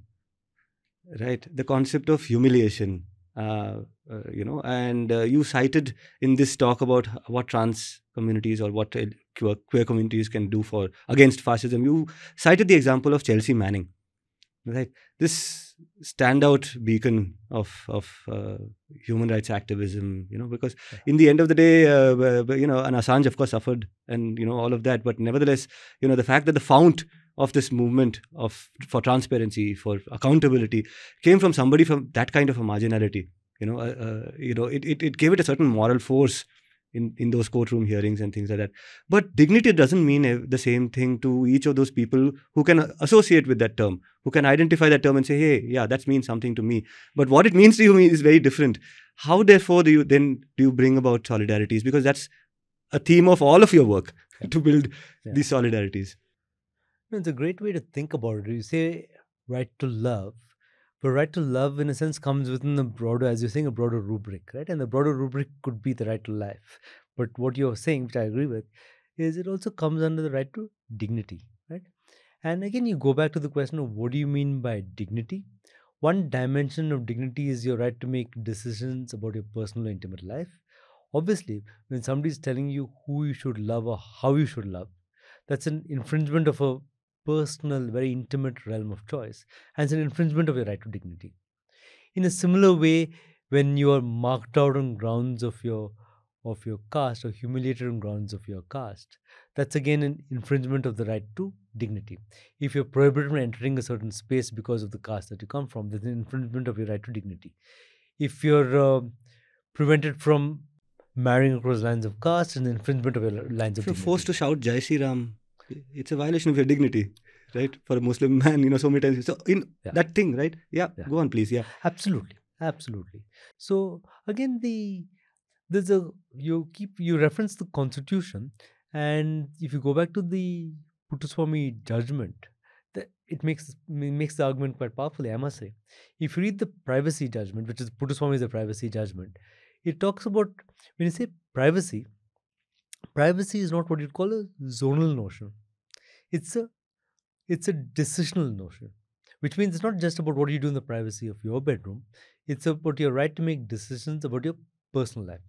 right? The concept of humiliation, and you cited in this talk about what trans communities or what queer communities can do against fascism. You cited the example of Chelsea Manning, right? This standout beacon of human rights activism, because in the end of the day, and Assange of course suffered, and all of that, but nevertheless, the fact that the fount of this movement for transparency, for accountability, came from somebody from that kind of a marginality, It gave it a certain moral force in those courtroom hearings and things like that. But dignity doesn't mean the same thing to each of those people who can associate with that term, who can identify that term and say, hey, yeah, that means something to me. But what it means to you is very different. How, therefore, do you bring about solidarities? Because that's a theme of all of your work, to build these solidarities. It's a great way to think about it. You say right to love, but right to love, in a sense, comes within the broader, as you're saying, a broader rubric, right? And the broader rubric could be the right to life. But what you're saying, which I agree with, is it also comes under the right to dignity, right? And again, you go back to the question of what do you mean by dignity? One dimension of dignity is your right to make decisions about your personal, intimate life. Obviously, when somebody's telling you who you should love or how you should love, that's an infringement of a personal, very intimate realm of choice, and it's an infringement of your right to dignity. In a similar way, when you are marked out on grounds of your caste or humiliated on grounds of your caste, that's again an infringement of the right to dignity. If you're prohibited from entering a certain space because of the caste that you come from, there's an infringement of your right to dignity. If you're prevented from marrying across lines of caste, and the infringement of your lines of dignity. If you're forced to shout Jai Shri Ram, it's a violation of your dignity, right? For a Muslim man, so many times. So that thing, right? Yeah, go on, please. Yeah, absolutely. So again, you reference the Constitution, and if you go back to the Puttaswamy judgment, it makes the argument quite powerfully, I must say. If you read the privacy judgment, which is Puttaswamy's the privacy judgment, it talks about, when you say privacy is not what you'd call a zonal notion. It's a decisional notion, which means it's not just about what you do in the privacy of your bedroom. It's about your right to make decisions about your personal life,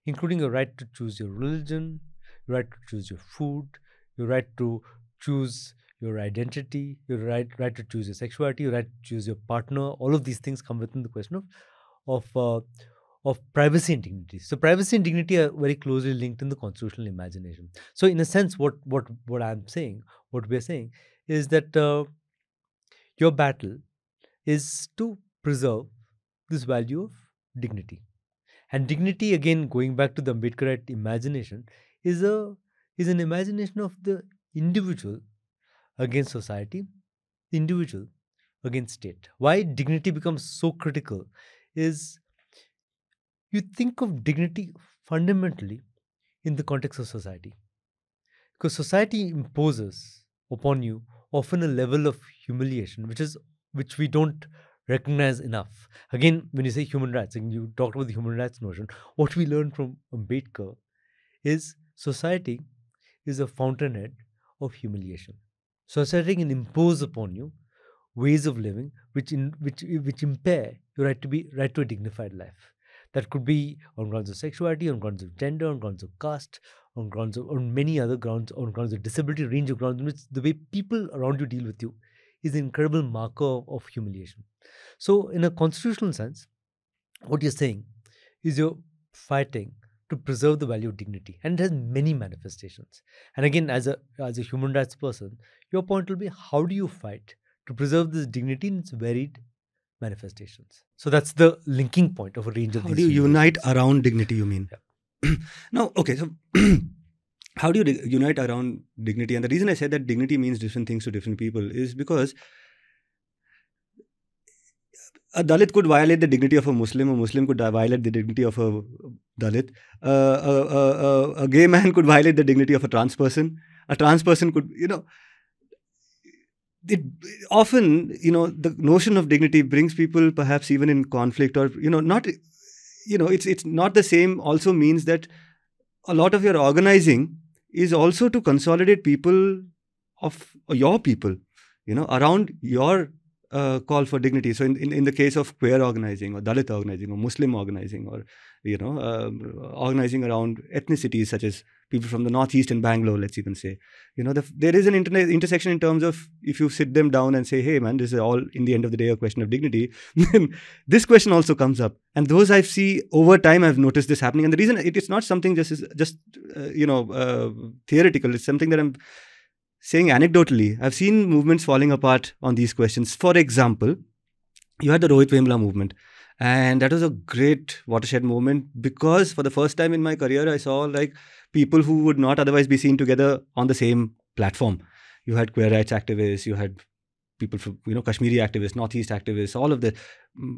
including your right to choose your religion, your right to choose your food, your right to choose your identity, your right to choose your sexuality, your right to choose your partner. All of these things come within the question of privacy and dignity. So privacy and dignity are very closely linked in the constitutional imagination. So in a sense, what I'm saying, what we're saying, is that your battle is to preserve this value of dignity. And dignity, again, going back to the Ambedkarite imagination, is an imagination of the individual against society, the individual against state. Why dignity becomes so critical is you think of dignity fundamentally in the context of society. Because society imposes upon you often a level of humiliation, which we don't recognize enough. Again, when you say human rights, and you talked about the human rights notion, what we learned from Ambedkar is society is a fountainhead of humiliation. Society can impose upon you ways of living which impair your right to a dignified life. That could be on grounds of sexuality, on grounds of gender, on grounds of caste, on many other grounds, on grounds of disability, range of grounds in which the way people around you deal with you is an incredible marker of humiliation. So in a constitutional sense, what you're saying is you're fighting to preserve the value of dignity, and it has many manifestations. And again, as a human rights person, your point will be, how do you fight to preserve this dignity in its varied manifestations? So that's the linking point of a range of these. How do you unite around dignity, you mean? Yeah. Now, okay, so how do you unite around dignity? And the reason I said that dignity means different things to different people is because a Dalit could violate the dignity of a Muslim could violate the dignity of a Dalit, a gay man could violate the dignity of a trans person could, often, the notion of dignity brings people perhaps even in conflict, or, it's not the same. Also means that a lot of your organizing is also to consolidate people of your people, around your call for dignity. So in the case of queer organizing or Dalit organizing or Muslim organizing, or organizing around ethnicities such as people from the Northeast and Bangalore, let's even say, there is an intersection in terms of, if you sit them down and say, hey man, this is all in the end of the day a question of dignity, then this question also comes up. And those I see over time, I've noticed this happening. And the reason it's not something just theoretical, it's something that I'm saying anecdotally. I've seen movements falling apart on these questions. For example, you had the Rohit Vemla movement, And that was a great watershed moment, because for the first time in my career, I saw like people who would not otherwise be seen together on the same platform. You had queer rights activists, you had people from, Kashmiri activists, Northeast activists, all of the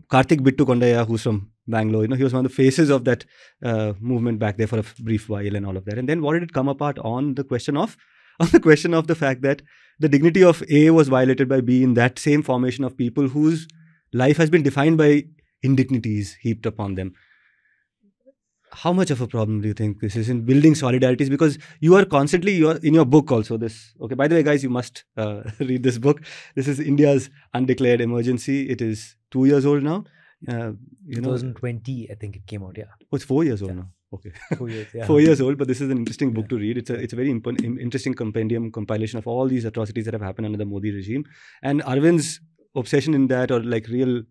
Karthik Bittu Kondaya, who's from Bangalore, he was one of the faces of that movement back there for a brief while and all of that. And then what did it come apart on the question of the fact that the dignity of A was violated by B in that same formation of people whose life has been defined by indignities heaped upon them. How much of a problem do you think this is in building solidarities? Because you are in your book also this. Okay, by the way, guys, you must read this book. This is India's Undeclared Emergency. It is 2 years old now. 2020, I think it came out. Yeah. Oh, it's 4 years old now. Okay. 4 years. Yeah. 4 years old, but this is an interesting book to read. It's a very interesting compilation of all these atrocities that have happened under the Modi regime. And Arvind's obsession in that, or like real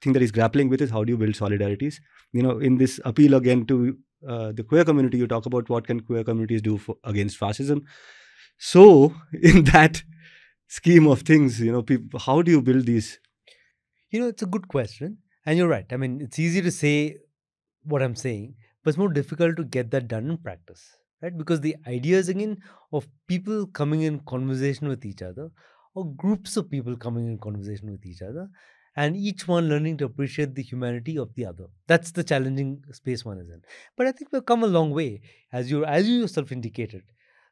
thing that he's grappling with, is how do you build solidarities? In this appeal again to the queer community, you talk about what can queer communities do against fascism. So in that scheme of things, how do you build these? It's a good question. And you're right. I mean, it's easy to say what I'm saying, but it's more difficult to get that done in practice, right? Because the ideas, again, of people coming in conversation with each other, or groups of people coming in conversation with each other, and each one learning to appreciate the humanity of the other. That's the challenging space one is in. But I think we've come a long way, as you yourself indicated.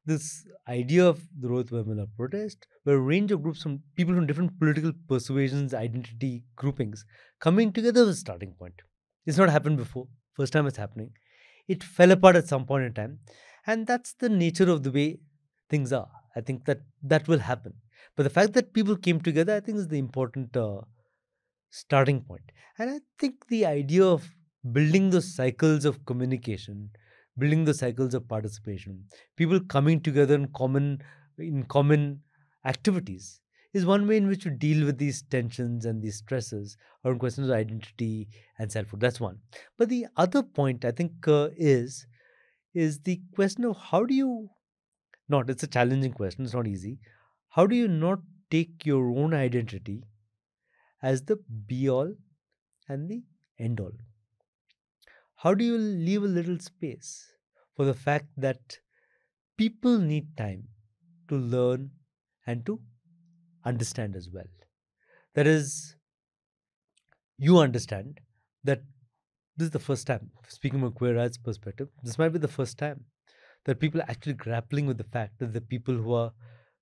This idea of the Rohit Vemula protest, where a range of groups from people from different political persuasions, identity groupings, coming together was a starting point. It's not happened before. First time it's happening. It fell apart at some point in time. And that's the nature of the way things are. I think that will happen. But the fact that people came together, I think, is the important starting point. And I think the idea of building those cycles of communication, building the cycles of participation, people coming together in common activities, is one way in which you deal with these tensions and these stresses around questions of identity and selfhood. That's one. But the other point, I think, is the question of how do you not, it's a challenging question, it's not easy. How do you not take your own identity as the be-all and the end-all? How do you leave a little space for the fact that people need time to learn and to understand as well? That is, you understand that this is the first time, speaking from a queer rights perspective, this might be the first time that people are actually grappling with the fact that the people who are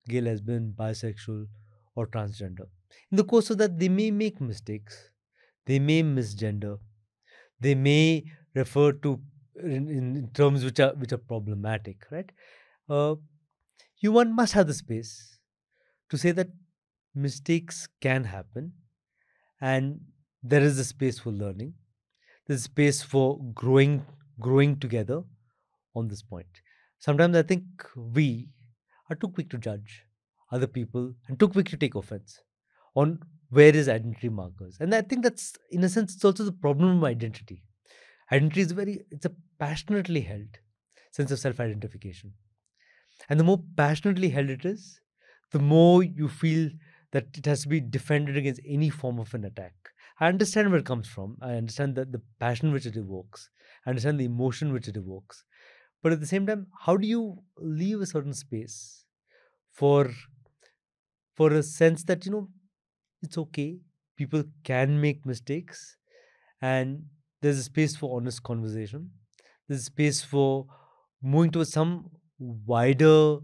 gay, lesbian, bisexual, or transgender, in the course of that, they may make mistakes, they may misgender, they may refer to in terms which are problematic, right? One must have the space to say that mistakes can happen, and there is a space for learning. There's space for growing together on this point. Sometimes I think we are too quick to judge other people and too quick to take offense on various identity markers. And I think that's, in a sense, it's also the problem of identity. Identity is it's a passionately held sense of self-identification. And the more passionately held it is, the more you feel that it has to be defended against any form of an attack. I understand where it comes from. I understand the passion which it evokes. I understand the emotion which it evokes. But at the same time, how do you leave a certain space for a sense that, it's okay, people can make mistakes, and there's a space for honest conversation. There's a space for moving towards some wider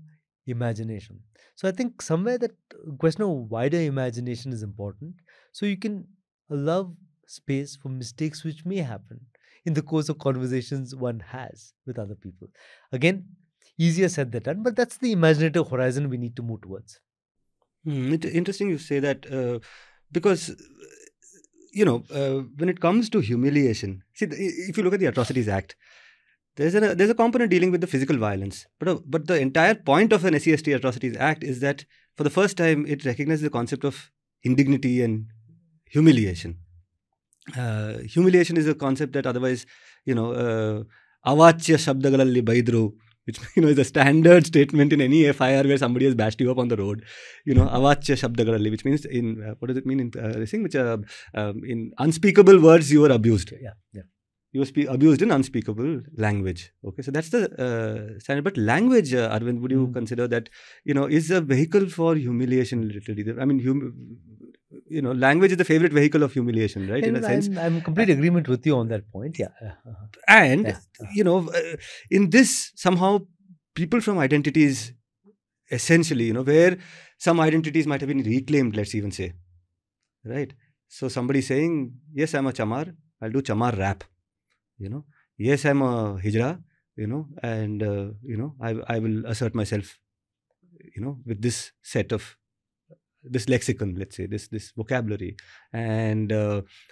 imagination. So I think somewhere that question of wider imagination is important. So you can allow space for mistakes which may happen in the course of conversations one has with other people. Again, easier said than done, but that's the imaginative horizon we need to move towards. Interesting you say that, because when it comes to humiliation, see, if you look at the Atrocities Act, there's a component dealing with the physical violence, but the entire point of an SC/ST Atrocities Act is that for the first time it recognizes the concept of indignity and humiliation. Humiliation is a concept that otherwise, avachya shabdagalali baidru, which is a standard statement in any FIR where somebody has bashed you up on the road. Avacha shabdagalli, which means what does it mean in racing? Which in unspeakable words you were abused. Yeah. You were abused in unspeakable language. Okay, so that's the standard. But language, Arvind, would you consider that is a vehicle for humiliation? Literally, I mean, language is the favorite vehicle of humiliation, right? And in a sense, I'm in complete agreement with you on that point. Yeah. And in this somehow people from identities, essentially, where some identities might have been reclaimed. Let's even say, right? So somebody saying, "Yes, I'm a chamar. I'll do chamar rap." Yes, I'm a hijra, and I will assert myself, with this set of this lexicon, let's say, this vocabulary, and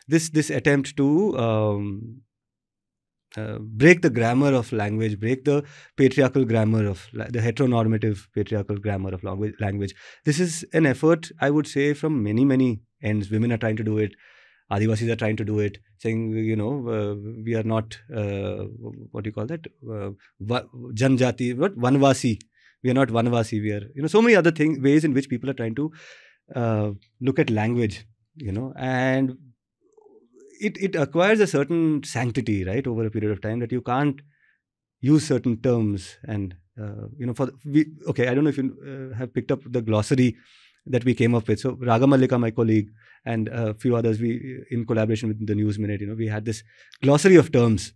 this attempt to break the grammar of language, break the patriarchal grammar of the heteronormative patriarchal grammar of language. This is an effort, I would say, from many ends. Women are trying to do it. Adivasis are trying to do it, saying, we are not, what do you call that? Janjati, what? Vanvasi. We are not Vanvasi. We are, so many other ways in which people are trying to look at language, and it acquires a certain sanctity, right, over a period of time, that you can't use certain terms. And, I don't know if you have picked up the glossary that we came up with. So Ragamallika, my colleague, and a few others, we, in collaboration with the News Minute, we had this glossary of terms.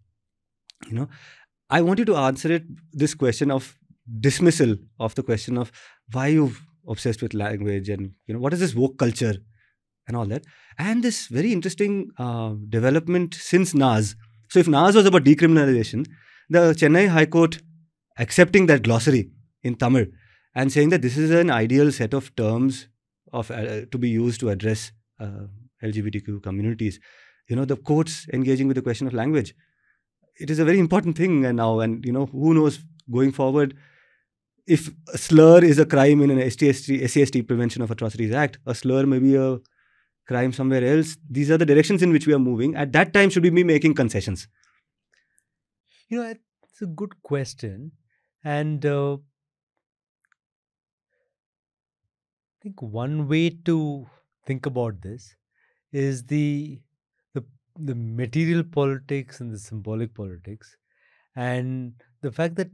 I want you to answer this question of dismissal of the question of why you've obsessed with language, and what is this woke culture and all that, and this very interesting development since NAS. So if NAS was about decriminalization, the Chennai High Court accepting that glossary in Tamil and saying that this is an ideal set of terms of to be used to address LGBTQ communities. The courts engaging with the question of language. It is a very important thing now, and who knows going forward, if a slur is a crime in an SC/ST Prevention of Atrocities Act, a slur may be a crime somewhere else. These are the directions in which we are moving. At that time, should we be making concessions? It's a good question, and I think one way to think about this is the material politics and the symbolic politics, and the fact that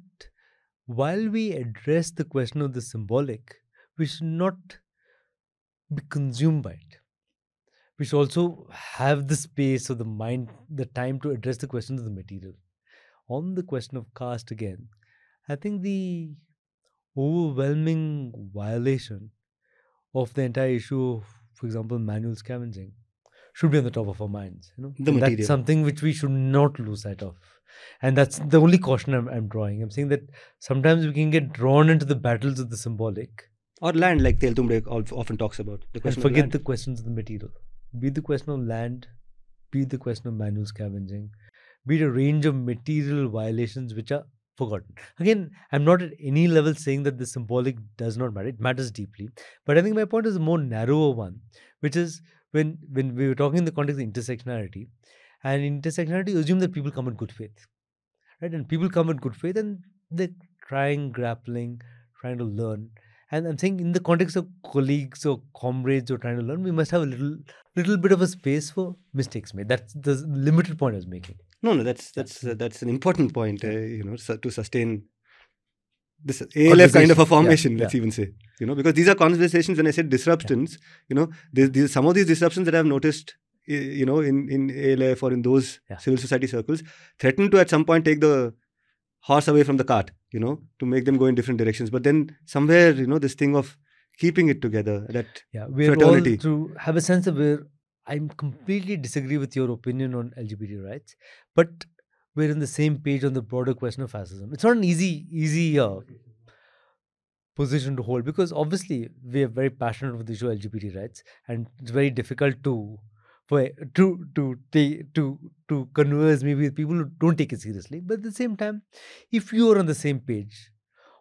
while we address the question of the symbolic, we should not be consumed by it. We should also have the space of the mind, the time to address the questions of the material. On the question of caste again, I think the overwhelming violation of the entire issue of, for example, manual scavenging should be on the top of our minds. That's something which we should not lose sight of. And that's the only caution I'm drawing. I'm saying that sometimes we can get drawn into the battles of the symbolic. Or land, like Teltumbre often talks about. The question and forget the questions of the material. Be it the question of land, be it the question of manual scavenging, be it a range of material violations which are forgotten. Again, I'm not at any level saying that the symbolic does not matter. It matters deeply. But I think my point is a more narrower one, which is when we were talking in the context of intersectionality, and intersectionality assume that people come in good faith, right? And people come in good faith and they're grappling, trying to learn. And I'm saying in the context of colleagues or comrades who are trying to learn, we must have a little bit of a space for mistakes made. That's the limited point I was making. No, that's an important point, to sustain this ALF kind of a formation, let's even say, because these are conversations. When I said disruptions, some of these disruptions that I've noticed, in ALF or in those civil society circles, threaten to at some point take the horse away from the cart, to make them go in different directions. But then somewhere, this thing of keeping it together, that we're fraternity. All to have a sense of where I completely disagree with your opinion on LGBT rights, but we're on the same page on the broader question of fascism. It's not an easy position to hold, because obviously we are very passionate with the issue of LGBT rights, and it's very difficult to converse maybe with people who don't take it seriously. But at the same time, if you are on the same page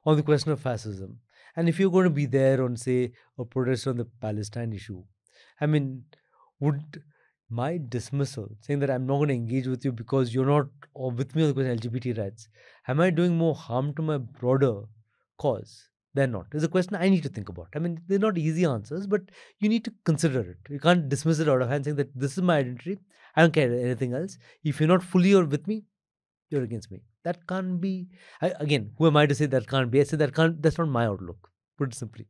on the question of fascism, and if you're going to be there on, say, a protest on the Palestine issue, I mean, would my dismissal, saying that I'm not going to engage with you because you're not or with me on the question of LGBT rights, am I doing more harm to my broader cause than not? Is a question I need to think about. I mean, they're not easy answers, but you need to consider it. You can't dismiss it out of hand saying that this is my identity. I don't care anything else. If you're not fully or with me, you're against me. That can't be. Again, who am I to say that can't be? I say that can't. That's not my outlook. Put it simply.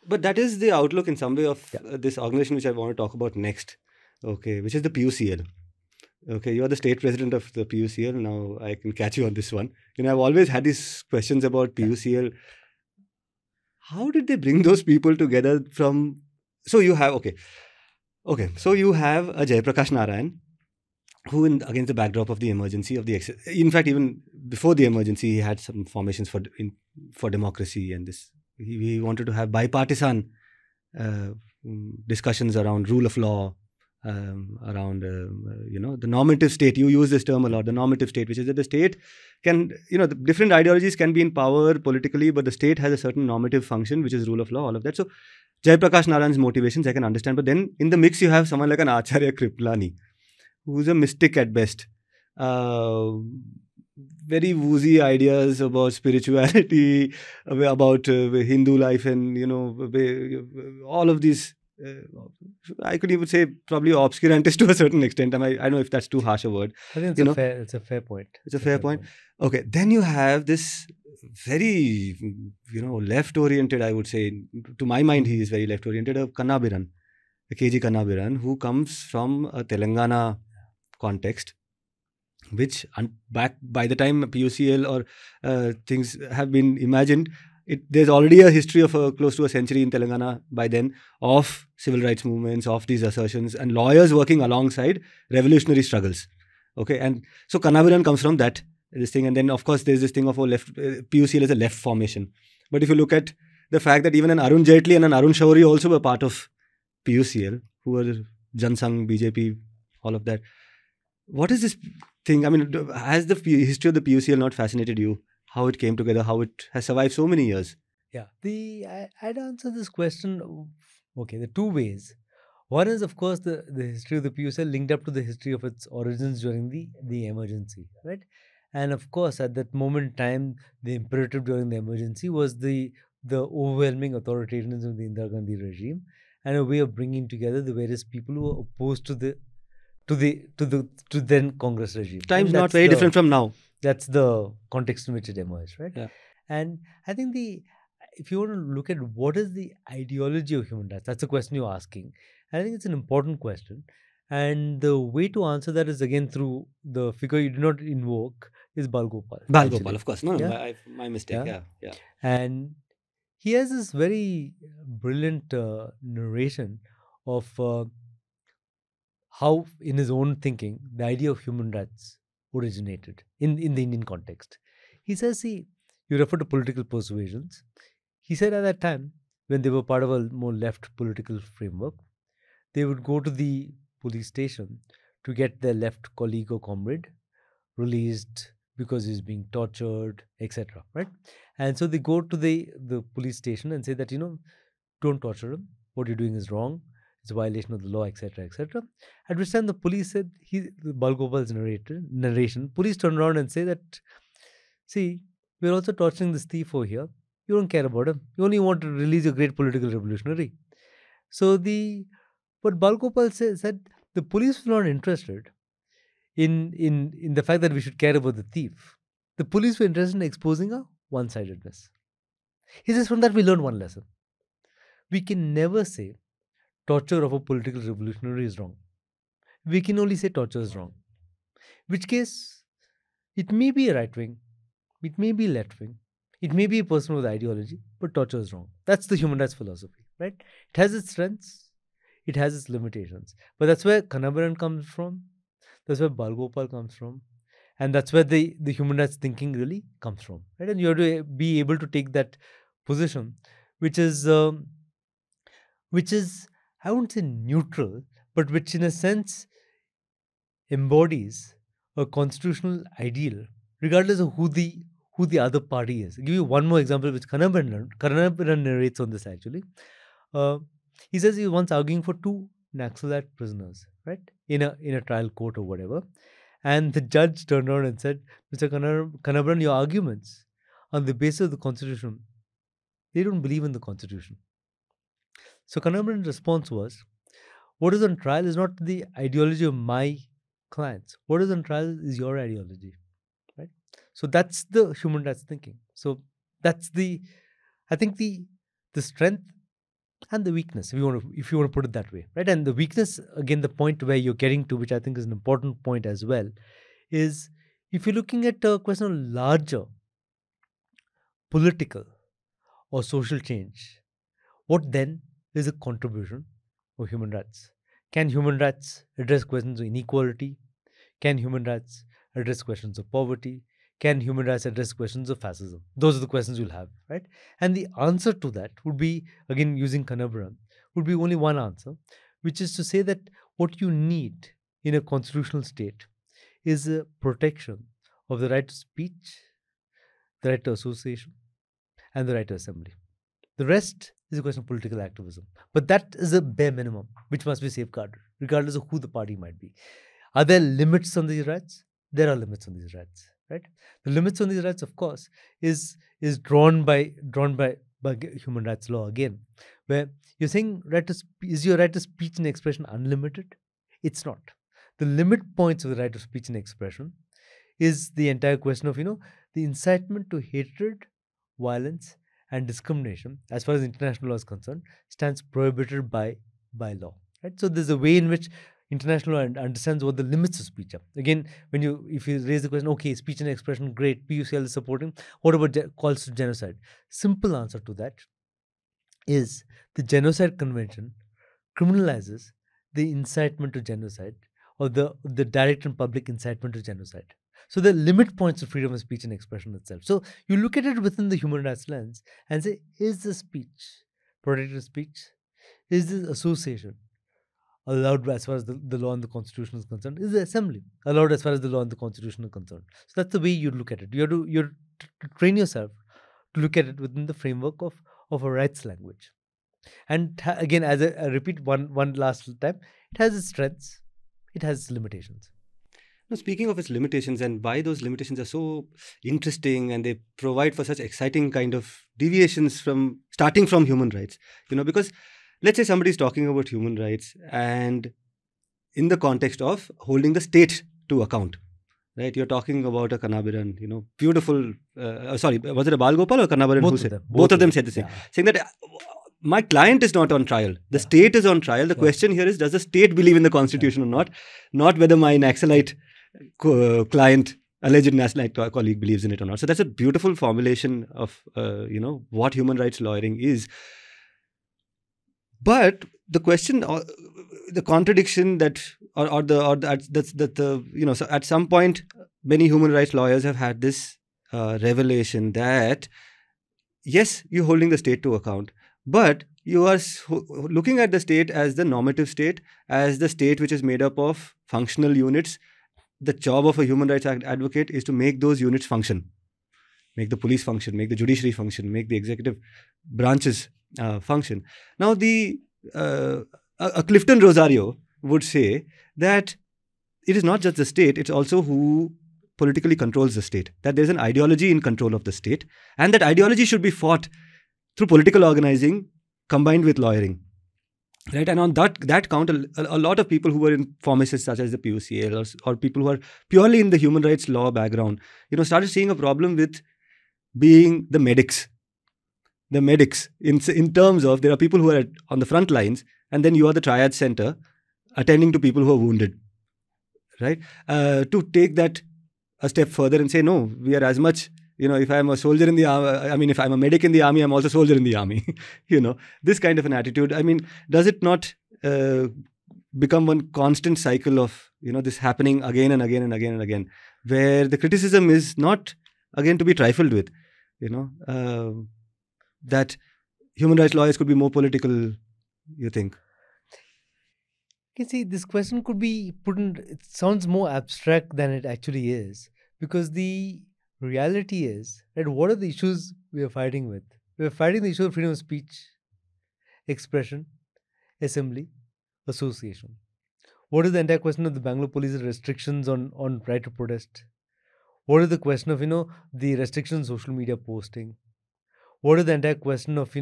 But that is the outlook in some way of Yeah. this organization which I want to talk about next. Okay, which is the PUCL. Okay, you are the state president of the PUCL. Now I can catch you on this one. I've always had these questions about PUCL. How did they bring those people together from? So you have So you have a Jayaprakash Narayan, who, against the backdrop of the emergency of in fact, even before the emergency, he had some formations for democracy, and this he wanted to have bipartisan discussions around rule of law, around the normative state. You use this term a lot, the normative state, which is that the state can, the different ideologies can be in power politically, but the state has a certain normative function, which is rule of law, all of that. So Jayaprakash Narayan's motivations I can understand, but then in the mix you have someone like an Acharya Kriplani, who's a mystic at best. Very woozy ideas about spirituality, about Hindu life, and all of these. I could even say probably obscurantists to a certain extent. I don't know if that's too harsh a word. I think it's a fair point. It's a fair point. Okay, then you have this very left-oriented. I would say, to my mind, he is very left-oriented. Kannabiran, KG Kannabiran, who comes from a Telangana context, which back by the time PUCL or things have been imagined, there's already a history of close to a century in Telangana by then of civil rights movements, of these assertions, and lawyers working alongside revolutionary struggles. Okay, and so Kannabiran comes from this thing, and then of course there's this thing of left. PUCL is a left formation, but if you look at the fact that even an Arun Jaitley and an Arun Shourie also were part of PUCL, who were Jansangh, BJP, all of that. What is this thing? I mean, has the history of the PUCL not fascinated you? How it came together, how it has survived so many years? Yeah, I'd answer this question. Okay, the two ways. One is, of course, the history of the PUCL linked up to the history of its origins during the emergency, right? And of course, at that moment in time, the imperative during the emergency was the overwhelming authoritarianism of the Indira Gandhi regime, and a way of bringing together the various people who were opposed to then Congress regime. Times not very different from now. That's the context in which it emerged, right? Yeah. And I think if you want to look at what is the ideology of human rights, that's the question you're asking. I think it's an important question. And the way to answer that is again through the figure you do not invoke is Bal Gopal. Bal Gopal, of course. No, my mistake. Yeah. And he has this very brilliant narration of how, in his own thinking, the idea of human rights originated in the Indian context. He says, you refer to political persuasions. He said at that time, when they were part of a more left political framework, they would go to the police station to get their left colleague or comrade released because he's being tortured, etc. Right? And so they go to the police station and say that, don't torture him. What you're doing is wrong. It's a violation of the law, etc., etc. At which time the police said, Bal Gopal's narration, police turned around and say that, see, we're also torturing this thief over here. You don't care about him. You only want to release a great political revolutionary. So but Bal Gopal said the police were not interested in the fact that we should care about the thief. The police were interested in exposing a one-sidedness. He says from that we learned one lesson. We can never say torture of a political revolutionary is wrong. We can only say torture is wrong. Which case, it may be a right wing, it may be left wing, it may be a person with ideology, but torture is wrong. That's the human rights philosophy, right? It has its strengths, it has its limitations. But that's where Kannabiran comes from, that's where Bal Gopal comes from, and that's where the human rights thinking really comes from, right? And you have to be able to take that position, which is I wouldn't say neutral, but which in a sense embodies a constitutional ideal, regardless of who the other party is. I'll give you one more example, which Karnnabiran narrates on this actually. He says he was once arguing for two Naxalite prisoners, right? In a trial court or whatever. And the judge turned around and said, Mr. Kanabran, your arguments on the basis of the Constitution, they don't believe in the Constitution. So Kanabran's response was, what is on trial is not the ideology of my clients. What is on trial is your ideology, right? So that's the human rights thinking. So that's I think the strength and the weakness, if you want to put it that way, right? And the weakness, again, the point where you're getting to, which I think is an important point as well, is if you're looking at a question of larger political or social change, what then is a contribution of human rights? Can human rights address questions of inequality? Can human rights address questions of poverty? Can human rights address questions of fascism? Those are the questions you'll have, right? And the answer to that would be, again, using Kanabran, would be only one answer, which is to say that what you need in a constitutional state is a protection of the right to speech, the right to association, and the right to assembly. The rest is a question of political activism. But that is a bare minimum, which must be safeguarded, regardless of who the party might be. Are there limits on these rights? There are limits on these rights, right? The limits on these rights, of course, is drawn by human rights law again, where you're saying is your right to speech and expression unlimited? It's not. The limit points of the right of speech and expression is the entire question of, the incitement to hatred, violence, and discrimination, as far as international law is concerned, stands prohibited by law, right? So there's a way in which international law understands what the limits of speech are. Again, if you raise the question, okay, speech and expression, great, PUCL is supporting, what about calls to genocide? Simple answer to that is the Genocide Convention criminalizes the incitement to genocide, or the direct and public incitement to genocide. So the limit points to freedom of speech and expression itself. So you look at it within the human rights lens and say, is the speech protected speech? Is this association allowed as far as the law and the Constitution is concerned? Is the assembly allowed as far as the law and the Constitution are concerned? So that's the way you look at it. You have to train yourself to look at it within the framework of a rights language. And again, as I repeat one last time, it has its strengths, it has its limitations. Now, speaking of its limitations, and why those limitations are so interesting and they provide for such exciting kind of deviations starting from human rights, because let's say somebody is talking about human rights and in the context of holding the state to account, right? You're talking about a Kanabiran, beautiful, sorry, was it a Balgopal or Kanabiran who said? Both of them said the same, saying that my client is not on trial. The state is on trial. The question here is, does the state believe in the Constitution or not? Not whether my Naxalite client, alleged Naxalite colleague, believes in it or not. So that's a beautiful formulation of, what human rights lawyering is. But the question, the contradiction that, so at some point, many human rights lawyers have had this revelation that, yes, you're holding the state to account, but you are looking at the state as the normative state, as the state which is made up of functional units. The job of a human rights advocate is to make those units function, make the police function, make the judiciary function, make the executive branches function. Now, a Clifton Rosario would say that it is not just the state, it's also who politically controls the state, that there's an ideology in control of the state, and that ideology should be fought through political organizing combined with lawyering. Right, and on that count, a lot of people who were in pharmacists such as the PUCL or people who are purely in the human rights law background, started seeing a problem with being the medics. The medics, in terms of there are people who are on the front lines, and then you are the triad center attending to people who are wounded. Right, to take that a step further and say, no, we are as much. If I'm a soldier in the army, if I'm a medic in the army, I'm also a soldier in the army. This kind of an attitude. Does it not become one constant cycle of, this happening again and again and again and again, where the criticism is not, again, to be trifled with, that human rights lawyers could be more political, you think? You see, this question could be put in, it sounds more abstract than it actually is, because the reality is that what are the issues we are fighting with? We are fighting the issue of freedom of speech, expression, assembly, association. What is the entire question of the Bangalore police restrictions on right to protest? What is the question of, the restrictions on social media posting? What is the entire question of,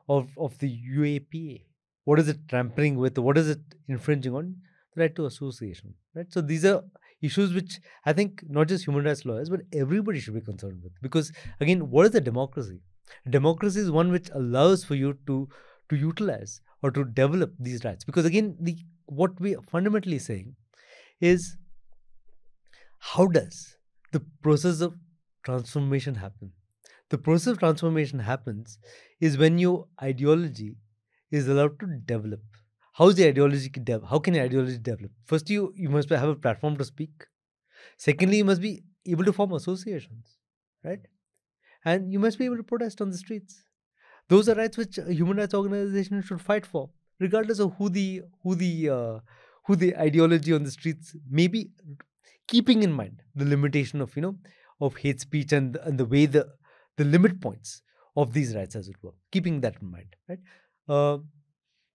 of the UAPA? What is it tampering with? What is it infringing on? The right to association, right? So these are issues which I think not just human rights lawyers, but everybody should be concerned with. Because again, what is a democracy? Democracy is one which allows for you to utilize or to develop these rights. Because again, what we are fundamentally saying is, how does the process of transformation happen? The process of transformation happens is when your ideology is allowed to develop. How is the ideology develop? How can your ideology develop? First, you must have a platform to speak. Secondly, you must be able to form associations, right? And you must be able to protest on the streets. Those are rights which a human rights organization should fight for, regardless of who the ideology on the streets may be, keeping in mind the limitation of of hate speech and the way the limit points of these rights, as it were, keeping that in mind, right?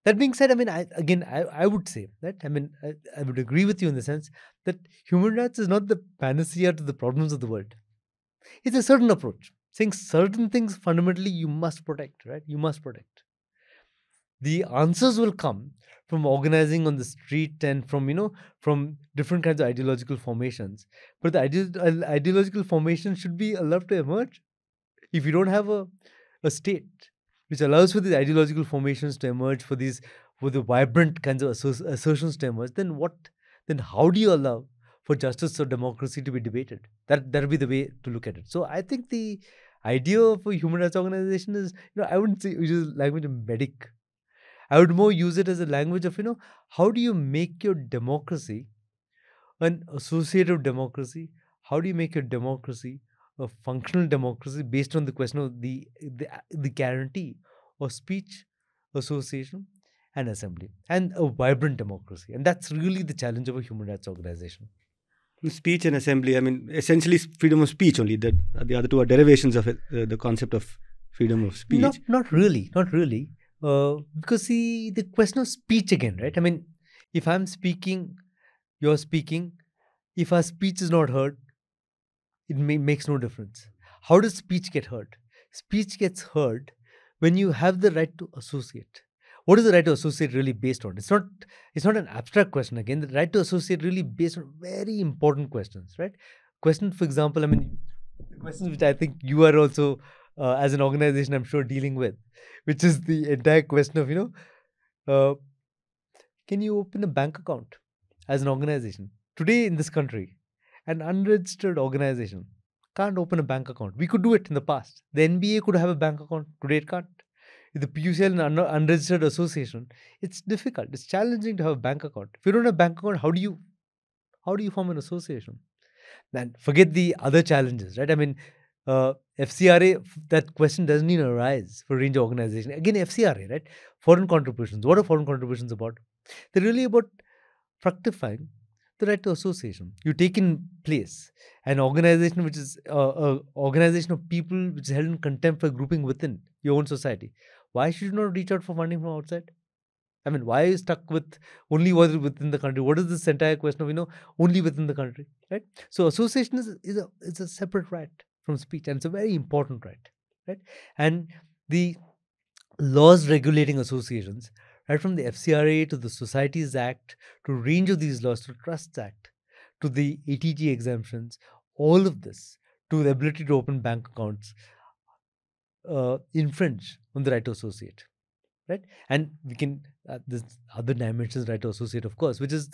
That being said, I mean, I would say that, I would agree with you in the sense that human rights is not the panacea to the problems of the world. It's a certain approach, saying certain things fundamentally you must protect, right? You must protect. The answers will come from organizing on the street and from different kinds of ideological formations. But the ideological formation should be allowed to emerge. If you don't have a state which allows for these ideological formations to emerge, for the vibrant kinds of assertions to emerge, then how do you allow for justice or democracy to be debated? That'll be the way to look at it. So I think the idea of a human rights organization is, I wouldn't say use language of medic. I would more use it as a language of, how do you make your democracy an associative democracy? How do you make your democracy a functional democracy based on the question of the guarantee of speech, association, and assembly, and a vibrant democracy? And that's really the challenge of a human rights organization. Speech and assembly, I mean, essentially freedom of speech only. The other two are derivations of it, the concept of freedom of speech. Not really. Because see, the question of speech again, right? I mean, if I'm speaking, you're speaking, if our speech is not heard, it makes no difference. How does speech get heard? Speech gets heard when you have the right to associate. What is the right to associate really based on? It's not an abstract question. Again, the right to associate really based on very important questions, right? Question, for example, I mean, the questions which I think you are also, as an organization, I'm sure, dealing with, which is the entire question of, can you open a bank account as an organization? Today in this country, an unregistered organization can't open a bank account. We could do it in the past. The NBA could have a bank account. Today it can't. If the PUCL an unregistered association, it's difficult. It's challenging to have a bank account. If you don't have a bank account, how do you form an association? Then forget the other challenges, right? I mean, FCRA, that question doesn't even arise for range of organization. Again, FCRA, right? Foreign contributions. What are foreign contributions about? They're really about fructifying the right to association. You take in place an organization which is an organization of people which is held in contempt for grouping within your own society. Why should you not reach out for funding from outside? I mean, why are you stuck with only what is within the country? What is this entire question of, only within the country, right? So association is a separate right from speech, and it's a very important right? And the laws regulating associations, right from the FCRA to the Societies Act, to range of these laws, to Trusts Act, to the ATG exemptions, all of this, to the ability to open bank accounts, infringe on the right to associate, right? And we can, there's other dimensions right to associate, of course, which is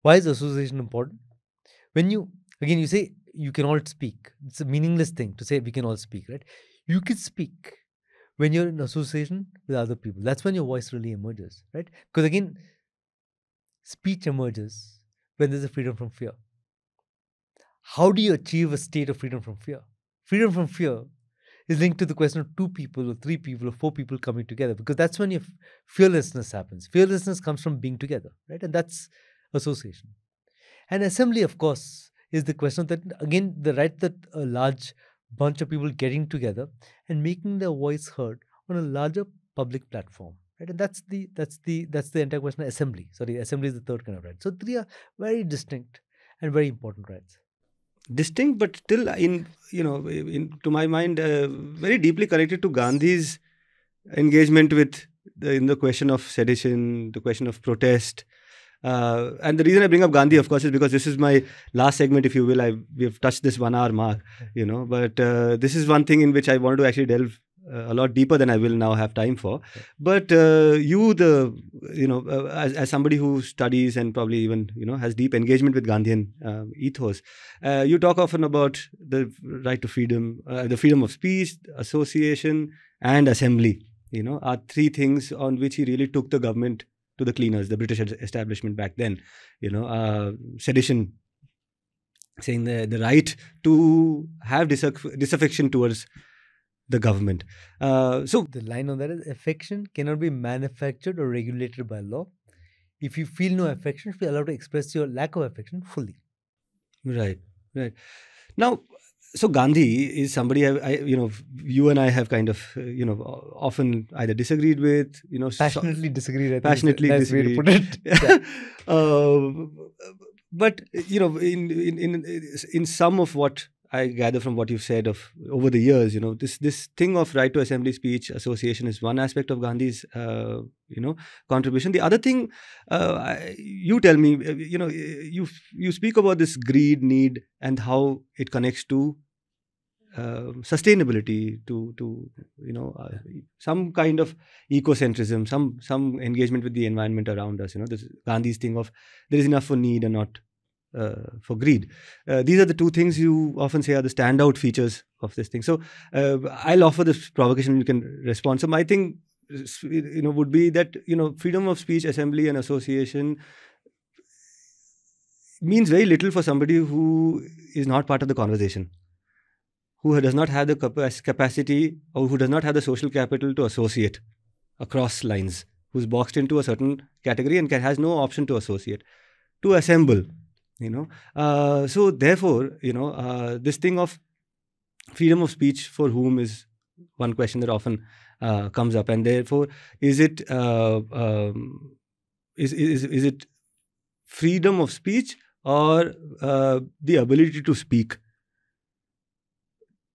why is association important? When you say you can all speak, it's a meaningless thing to say we can all speak, right? You can speak when you're in association with other people. That's when your voice really emerges, right? Because again, speech emerges when there's a freedom from fear. How do you achieve a state of freedom from fear? Freedom from fear is linked to the question of 2 people or 3 people or 4 people coming together, because that's when your fearlessness happens. Fearlessness comes from being together, right? And that's association. And assembly, of course, is the question that, again, the right that a large bunch of people getting together and making their voice heard on a larger public platform, right? And that's the entire question of assembly. Sorry, assembly is the third kind of right. So three are very distinct and very important rights. Distinct, but still, to my mind, very deeply connected to Gandhi's engagement with in the question of sedition, the question of protest. And the reason I bring up Gandhi, of course, is because this is my last segment, if you will. We have touched this 1 hour mark, but this is one thing in which I wanted to actually delve a lot deeper than I will now have time for. But as somebody who studies and probably even, has deep engagement with Gandhian ethos, you talk often about the right to freedom, the freedom of speech, association, and assembly, are three things on which he really took the government to the cleaners, the British establishment back then. Sedition, saying the right to have disaffection towards the government. So the line on that is affection cannot be manufactured or regulated by law. If you feel no affection, you should be allowed to express your lack of affection fully. Right. Now, so Gandhi is somebody you and I have kind of often either disagreed with, passionately disagreed. I think passionately nice way to disagreed. put it. But in some of what I gather from what you've said of over the years, this thing of right to assembly, speech, association is one aspect of Gandhi's contribution. The other thing, you tell me, you speak about this greed, need, and how it connects to sustainability, to some kind of ecocentrism, some engagement with the environment around us. This Gandhi's thing of there is enough for need and not for greed. These are the two things you often say are the standout features of this thing. So I'll offer this provocation, you can respond. So my thing would be that freedom of speech, assembly, and association means very little for somebody who is not part of the conversation, who does not have the capacity, or who does not have the social capital to associate across lines, who's boxed into a certain category and has no option to associate, to assemble. So therefore, this thing of freedom of speech for whom is one question that often comes up, and therefore, is it is it freedom of speech or the ability to speak?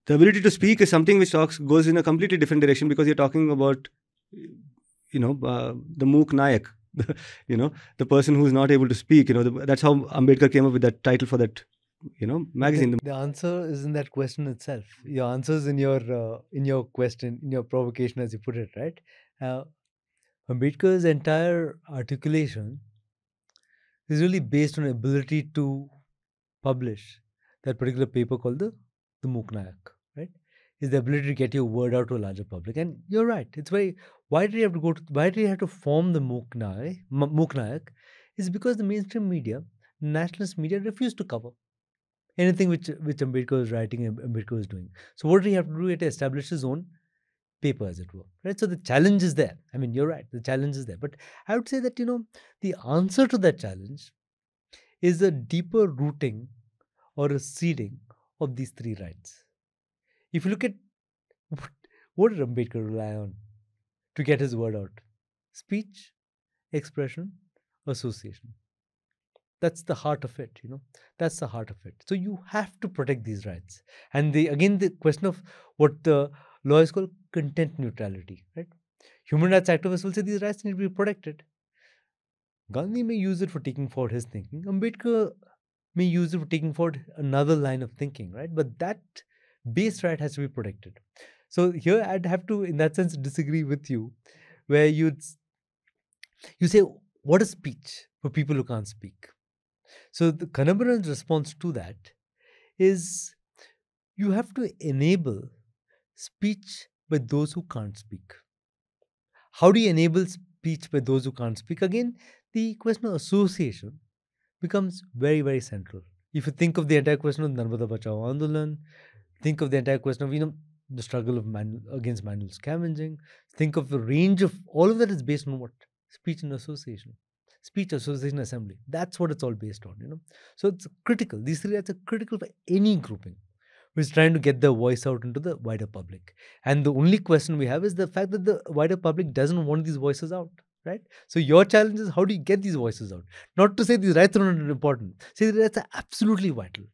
The ability to speak is something which goes in a completely different direction, because you're talking about, the Mook Nayak, the person who's not able to speak. That's how Ambedkar came up with that title for that, magazine. The answer is in that question itself. Your answer is in your question, in your provocation, as you put it, right? Ambedkar's entire articulation is really based on ability to publish that particular paper called the Mook Nayak, right? Is the ability to get your word out to a larger public. And you're right. It's very. Why did you have to form the Mook Nayak? Is because the mainstream media, nationalist media, refused to cover anything which Ambedkar was writing and Ambedkar was doing. So what did he have to do? He had to establish his own paper, as it were, right? So the challenge is there. I mean, you're right. The challenge is there. But I would say that, the answer to that challenge is a deeper rooting or a seeding of these three rights. If you look at what did Ambedkar rely on to get his word out? Speech, expression, association. That's the heart of it, That's the heart of it. So you have to protect these rights. And the question of what the law is called content neutrality, right? Human rights activists will say these rights need to be protected. Gandhi may use it for taking forward his thinking. Ambedkar may use it for taking forward another line of thinking, right? But that base right has to be protected. So here I'd have to, in that sense, disagree with you, where you say, what is speech for people who can't speak? So the Kanambaran's response to that is you have to enable speech by those who can't speak. How do you enable speech by those who can't speak? Again, the question of association becomes very, very central. If you think of the entire question of Narmada Bachao Andolan, think of the entire question of, the struggle of against manual scavenging, think of the range of all of that is based on what? Speech and association. Speech, association, assembly. That's what it's all based on, So it's critical. These three rights are critical for any grouping. who's trying to get their voice out into the wider public. And the only question we have is the fact that the wider public doesn't want these voices out, right? So your challenge is, how do you get these voices out? Not to say these rights are not important. See, the rights are absolutely vital,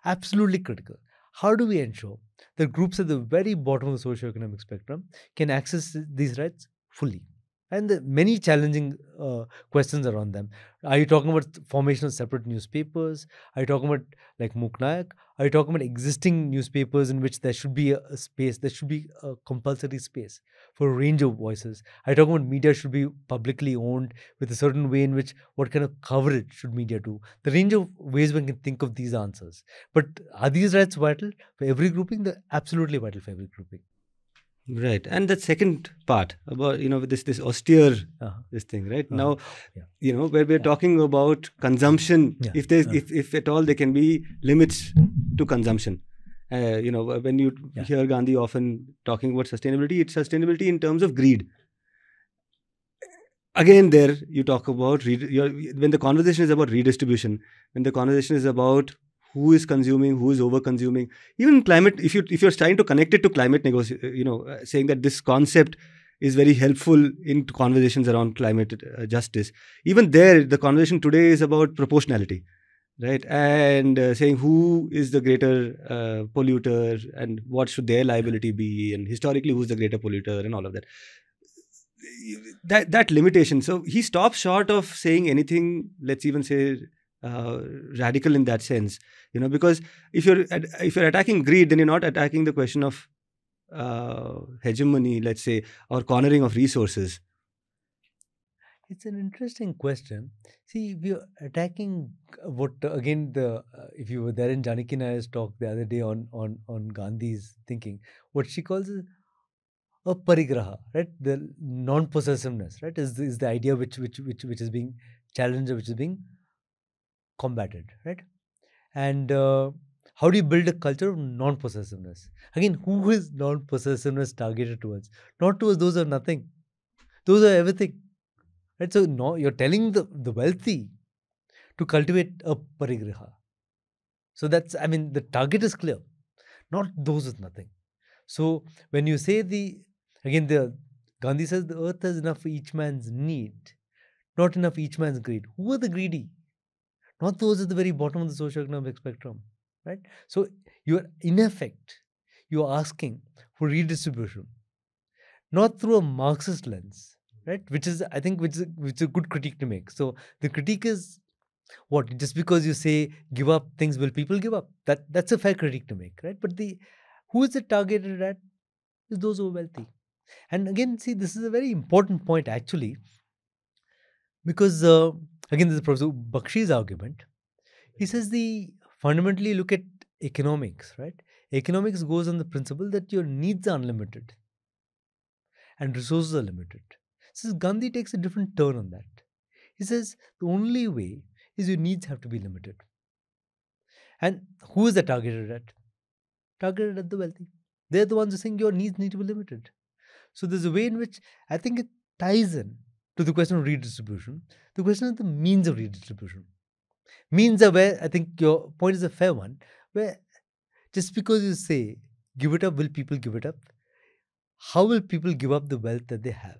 absolutely critical. How do we ensure that groups at the very bottom of the socio-economic spectrum can access these rights fully? And the many challenging questions around them. Are you talking about formation of separate newspapers? Are you talking about like Muk Nayak? Are you talking about existing newspapers in which there should be a space, there should be a compulsory space for a range of voices? Are you talking about media should be publicly owned with a certain way in which what kind of coverage should media do? The range of ways one can think of these answers. But are these rights vital for every grouping? They're absolutely vital for every grouping. Right. And the second part about, this austere, this thing, right? Now, where we're talking about consumption, if there's, if at all there can be limits to consumption. When you hear Gandhi often talking about sustainability, it's sustainability in terms of greed. Again, there you talk about, when the conversation is about redistribution, when the conversation is about who is consuming, who is over consuming, even climate, if you're trying to connect it to climate saying that this concept is very helpful in conversations around climate justice, even there the conversation today is about proportionality, right? And saying who is the greater polluter and what should their liability be, and historically who's the greater polluter and all of that. That limitation. So he stops short of saying anything, let's even say, radical in that sense, because if you're attacking greed, then you're not attacking the question of hegemony, let's say, or cornering of resources. It's an interesting question. See, if you're attacking what again if you were there in Janaki Nair's talk the other day on Gandhi's thinking, what she calls a parigraha, right? The non-possessiveness, right, is the idea which is being challenged, which is being combated, right? And how do you build a culture of non-possessiveness? Again, who is non-possessiveness targeted towards? Not towards those who have nothing. Those are everything, right? So no, you're telling the wealthy to cultivate a parigraha. So that's, the target is clear, not those with nothing. So when you say Gandhi says the earth has enough for each man's need, not enough for each man's greed. Who are the greedy? Not those at the very bottom of the socio-economic spectrum, right? So in effect, you're asking for redistribution, not through a Marxist lens, right? Which is a good critique to make. So the critique is, what, just because you say give up things, will people give up? That's a fair critique to make, right? But who is it targeted at? Is those who are wealthy. And again, see, this is a very important point actually, because again, this is Professor Bakshi's argument. He says fundamentally look at economics, right? Economics goes on the principle that your needs are unlimited and resources are limited. So Gandhi takes a different turn on that. He says the only way is your needs have to be limited. And who is that targeted at? Targeted at the wealthy. They're the ones who think your needs need to be limited. So there's a way in which I think it ties in to the question of redistribution, the question of the means of redistribution. Means are where, I think your point is a fair one, where just because you say, give it up, will people give it up? How will people give up the wealth that they have?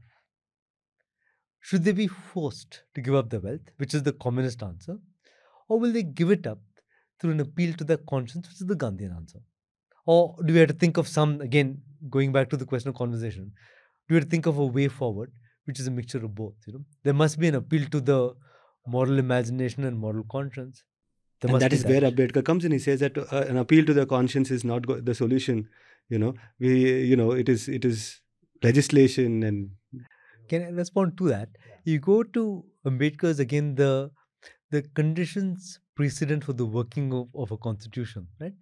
Should they be forced to give up the wealth, which is the communist answer? Or will they give it up through an appeal to their conscience, which is the Gandhian answer? Or do we have to think of again, going back to the question of conversation, do we have to think of a way forward, which is a mixture of both? There must be an appeal to the moral imagination and moral conscience. And that is where Ambedkar comes in. He says that an appeal to the conscience is not the solution. It is legislation. And can I respond to that? You go to Ambedkar's, again, the conditions precedent for the working of a constitution, right?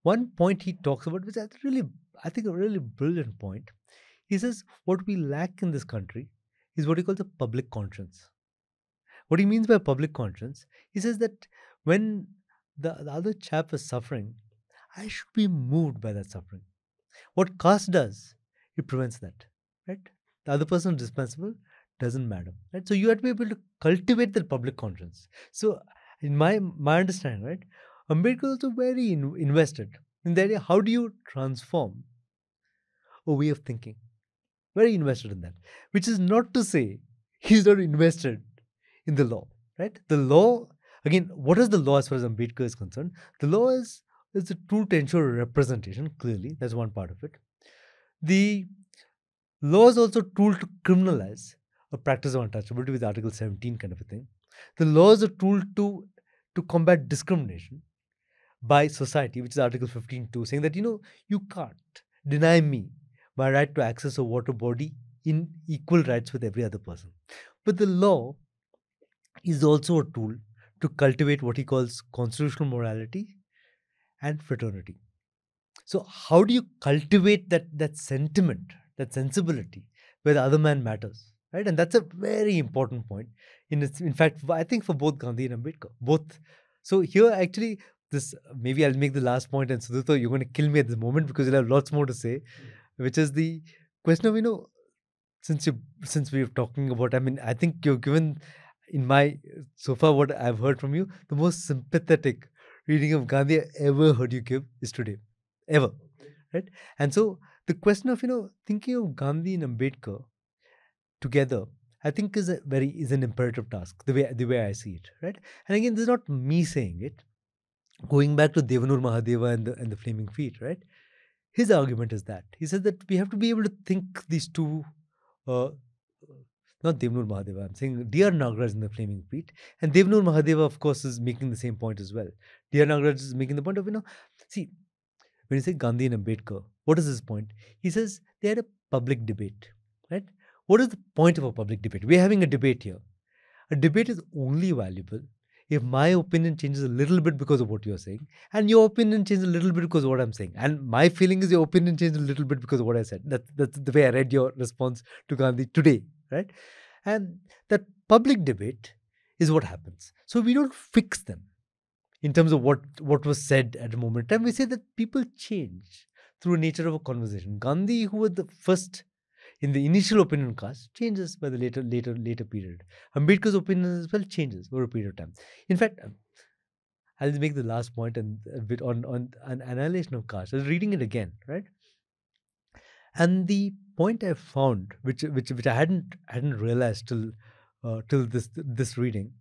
One point he talks about, which I think a really brilliant point. He says what we lack in this country is what he calls a public conscience. What he means by public conscience, he says that when the other chap is suffering, I should be moved by that suffering. What caste does, it prevents that, right? The other person is dispensable, doesn't matter, right? So you have to be able to cultivate that public conscience. So in my understanding, right, Ambedkar is also very invested in the idea, how do you transform a way of thinking? Very invested in that, which is not to say he's not invested in the law, right? The law, again, what is the law as far as Ambedkar is concerned? The law is a tool to ensure representation, clearly. That's one part of it. The law is also a tool to criminalize a practice of untouchability with Article 17 kind of a thing. The law is a tool to combat discrimination by society, which is Article 15.2, saying that, you can't deny me my right to access a water body in equal rights with every other person. But the law is also a tool to cultivate what he calls constitutional morality and fraternity. So how do you cultivate that sentiment, that sensibility, where the other man matters, right? And that's a very important point. In fact, I think for both Gandhi and Ambedkar, both. So here, actually, maybe I'll make the last point, and Sudipto, you're going to kill me at this moment because you'll have lots more to say, which is the question of, since we're talking about, I think you've given, so far what I've heard from you, the most sympathetic reading of Gandhi I ever heard you give is today, ever, right? And so the question of, thinking of Gandhi and Ambedkar together, I think is an imperative task, the way I see it, right? And again, this is not me saying it. Going back to Devanur Mahadeva and the Flaming Feet, right? His argument is that he says that we have to be able to think these two, not Devanur Mahadeva, I'm saying D.R. Nagaraj in the Flaming Feet, and Devanur Mahadeva, of course, is making the same point as well. D.R. Nagaraj is making the point of, see, when you say Gandhi and Ambedkar, what is his point? He says they had a public debate, right? What is the point of a public debate? We're having a debate here. A debate is only valuable if my opinion changes a little bit because of what you're saying, and your opinion changes a little bit because of what I'm saying. And my feeling is your opinion changed a little bit because of what I said. That's the way I read your response to Gandhi today, right? And that public debate is what happens. So we don't fix them in terms of what was said at a moment in time. We say that people change through the nature of a conversation. Gandhi, who was the first in the initial opinion cast, changes by the later period. Ambedkar's opinion as well changes over a period of time. In fact, I'll make the last point and a bit on an annihilation of caste. I was reading it again, right? And the point I found, which I hadn't realized till this reading,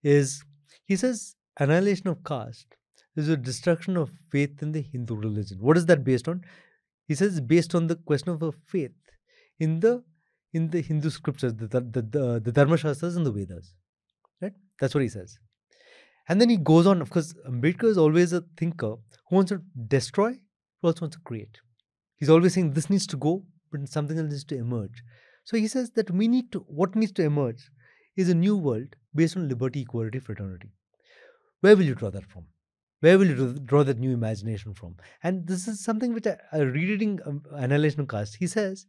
is he says annihilation of caste is a destruction of faith in the Hindu religion. What is that based on? He says it's based on the question of a faith in the Hindu scriptures, the Dharma Shastras and the Vedas, right? That's what he says. And then he goes on. Of course, Ambedkar is always a thinker who wants to destroy, who also wants to create. He's always saying this needs to go, but something else needs to emerge. So he says that what needs to emerge is a new world based on liberty, equality, fraternity. Where will you draw that from? Where will you draw that new imagination from? And this is something which reading Annihilation of Caste, he says,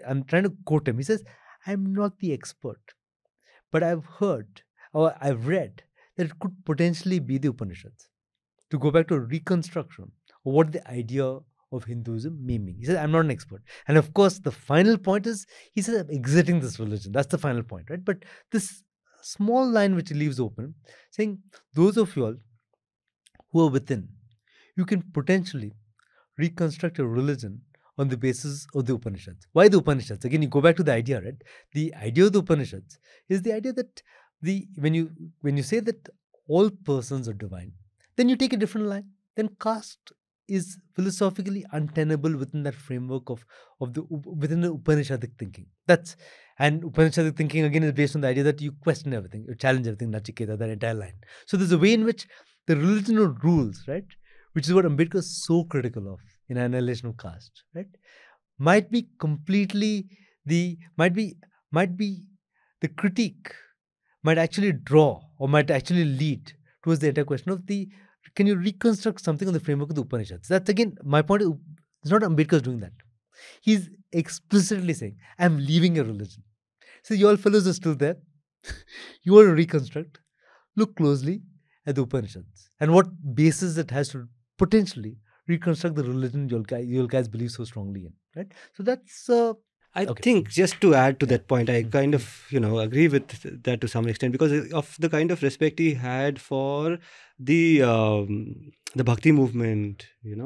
I'm trying to quote him, he says, I'm not the expert, but I've heard or I've read that it could potentially be the Upanishads, to go back to a reconstruction of what the idea of Hinduism may mean. He says, I'm not an expert. And of course, the final point is, he says, I'm exiting this religion. That's the final point, right? But this small line which he leaves open, saying, those of you all who are within, you can potentially reconstruct a religion on the basis of the Upanishads. Why the Upanishads? Again, you go back to the idea, right? The idea of the Upanishads is the idea that when you say that all persons are divine, then you take a different line. Then caste is philosophically untenable within that framework within the Upanishadic thinking. And Upanishadic thinking again is based on the idea that you question everything, you challenge everything, Nachiketa, that entire line. So there's a way in which the religion of rules, right, which is what Ambedkar is so critical of in Annihilation of Caste, right, might be the critique might actually draw or might actually lead towards the entire question of can you reconstruct something on the framework of the Upanishads? That's again, my point is, it's not Ambedkar's doing that. He's explicitly saying, I'm leaving a religion. So you all fellows are still there. You want to reconstruct. Look closely at the Upanishads and what basis it has to potentially reconstruct the religion you guys believe so strongly in, right? So that's I Okay. think just to add to that point, I kind of agree with that to some extent because of the kind of respect he had for the Bhakti movement, the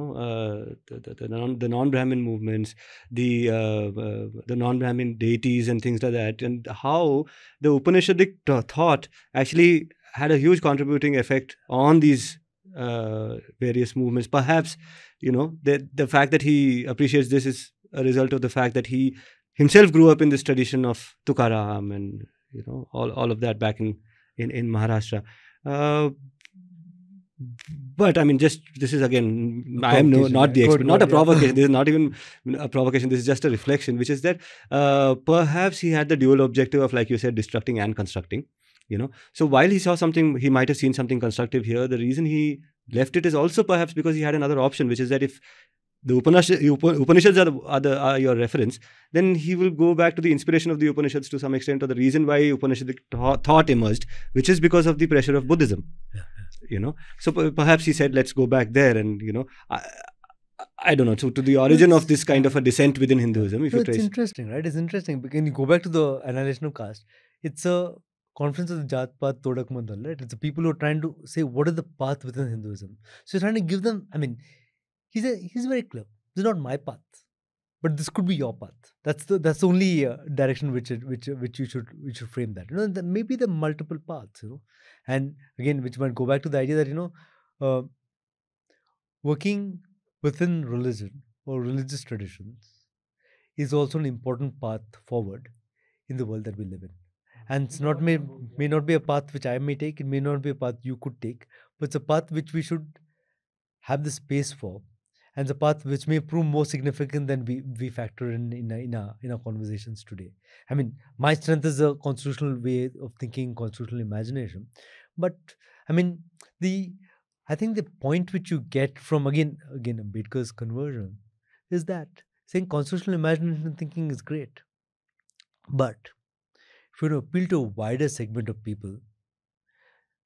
non-Brahmin movements, the non-Brahmin deities and things like that, and how the Upanishadic thought actually had a huge contributing effect on these various movements. Perhaps the fact that he appreciates this is a result of the fact that he himself grew up in this tradition of Tukaram and all of that back in Maharashtra. But I mean, just this is again, I am not the expert, not a provocation. This is not even a provocation. This is just a reflection, which is that perhaps he had the dual objective of, like you said, destructing and constructing. So while he saw something, he might have seen something constructive here. The reason he left it is also perhaps because he had another option, which is that if the Upanishads are your reference, then he will go back to the inspiration of the Upanishads to some extent, or the reason why Upanishadic thought emerged, which is because of the pressure of Buddhism. So perhaps he said, let's go back there, and I don't know, to the origin of this kind of a dissent within Hinduism. It's interesting, right? It's interesting because when you go back to the annihilation of caste, it's a conference of the Jat Path Todak Mandal, right? It's the people who are trying to say what is the path within Hinduism. So he's trying to give them, I mean, he's very clear. This is not my path, but this could be your path. That's the only direction which you should frame that. Maybe the multiple paths, and again, which might go back to the idea that working within religion or religious traditions is also an important path forward in the world that we live in. And it's not may not be a path which I may take. It may not be a path you could take, but it's a path which we should have the space for. And the path which may prove more significant than we factor in our conversations today. I mean, my strength is a constitutional way of thinking, constitutional imagination. But I mean, I think the point which you get from again Ambedkar's conversion is that saying constitutional imagination thinking is great, but if you want to appeal to a wider segment of people,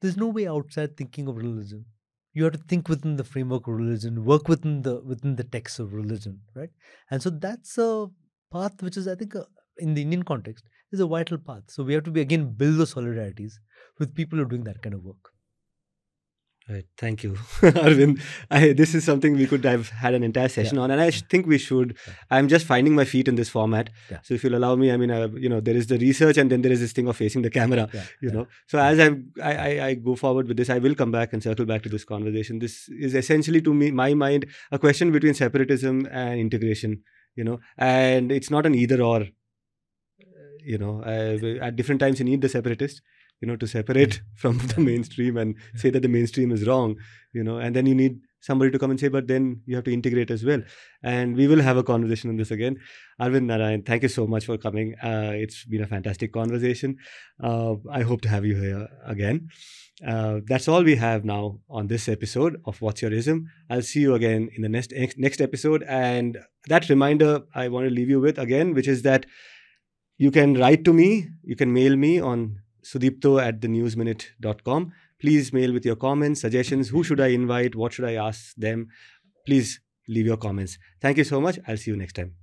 there's no way outside thinking of religion. You have to think within the framework of religion, work within the text of religion, right? And so that's a path which is, I think, in the Indian context, is a vital path. So we have to build those solidarities with people who are doing that kind of work. Right. Thank you, Arvind. This is something we could have had an entire session on, and I think we should. I'm just finding my feet in this format. So if you'll allow me, I mean, there is the research, and then there is this thing of facing the camera. So as I go forward with this, I will come back and circle back to this conversation. This is essentially, to me, my mind, a question between separatism and integration. And it's not an either or. At different times you need the separatist, to separate from the mainstream and say that the mainstream is wrong, and then you need somebody to come and say, but then you have to integrate as well. And we will have a conversation on this again. Arvind Narrain, thank you so much for coming. It's been a fantastic conversation. I hope to have you here again. That's all we have now on this episode of What's Your Ism. I'll see you again in the next episode. And that reminder I want to leave you with again, which is that you can write to me, you can mail me on sudipto@thenewsminute.com. Please mail with your comments, suggestions. Who should I invite? What should I ask them? Please leave your comments. Thank you so much. I'll see you next time.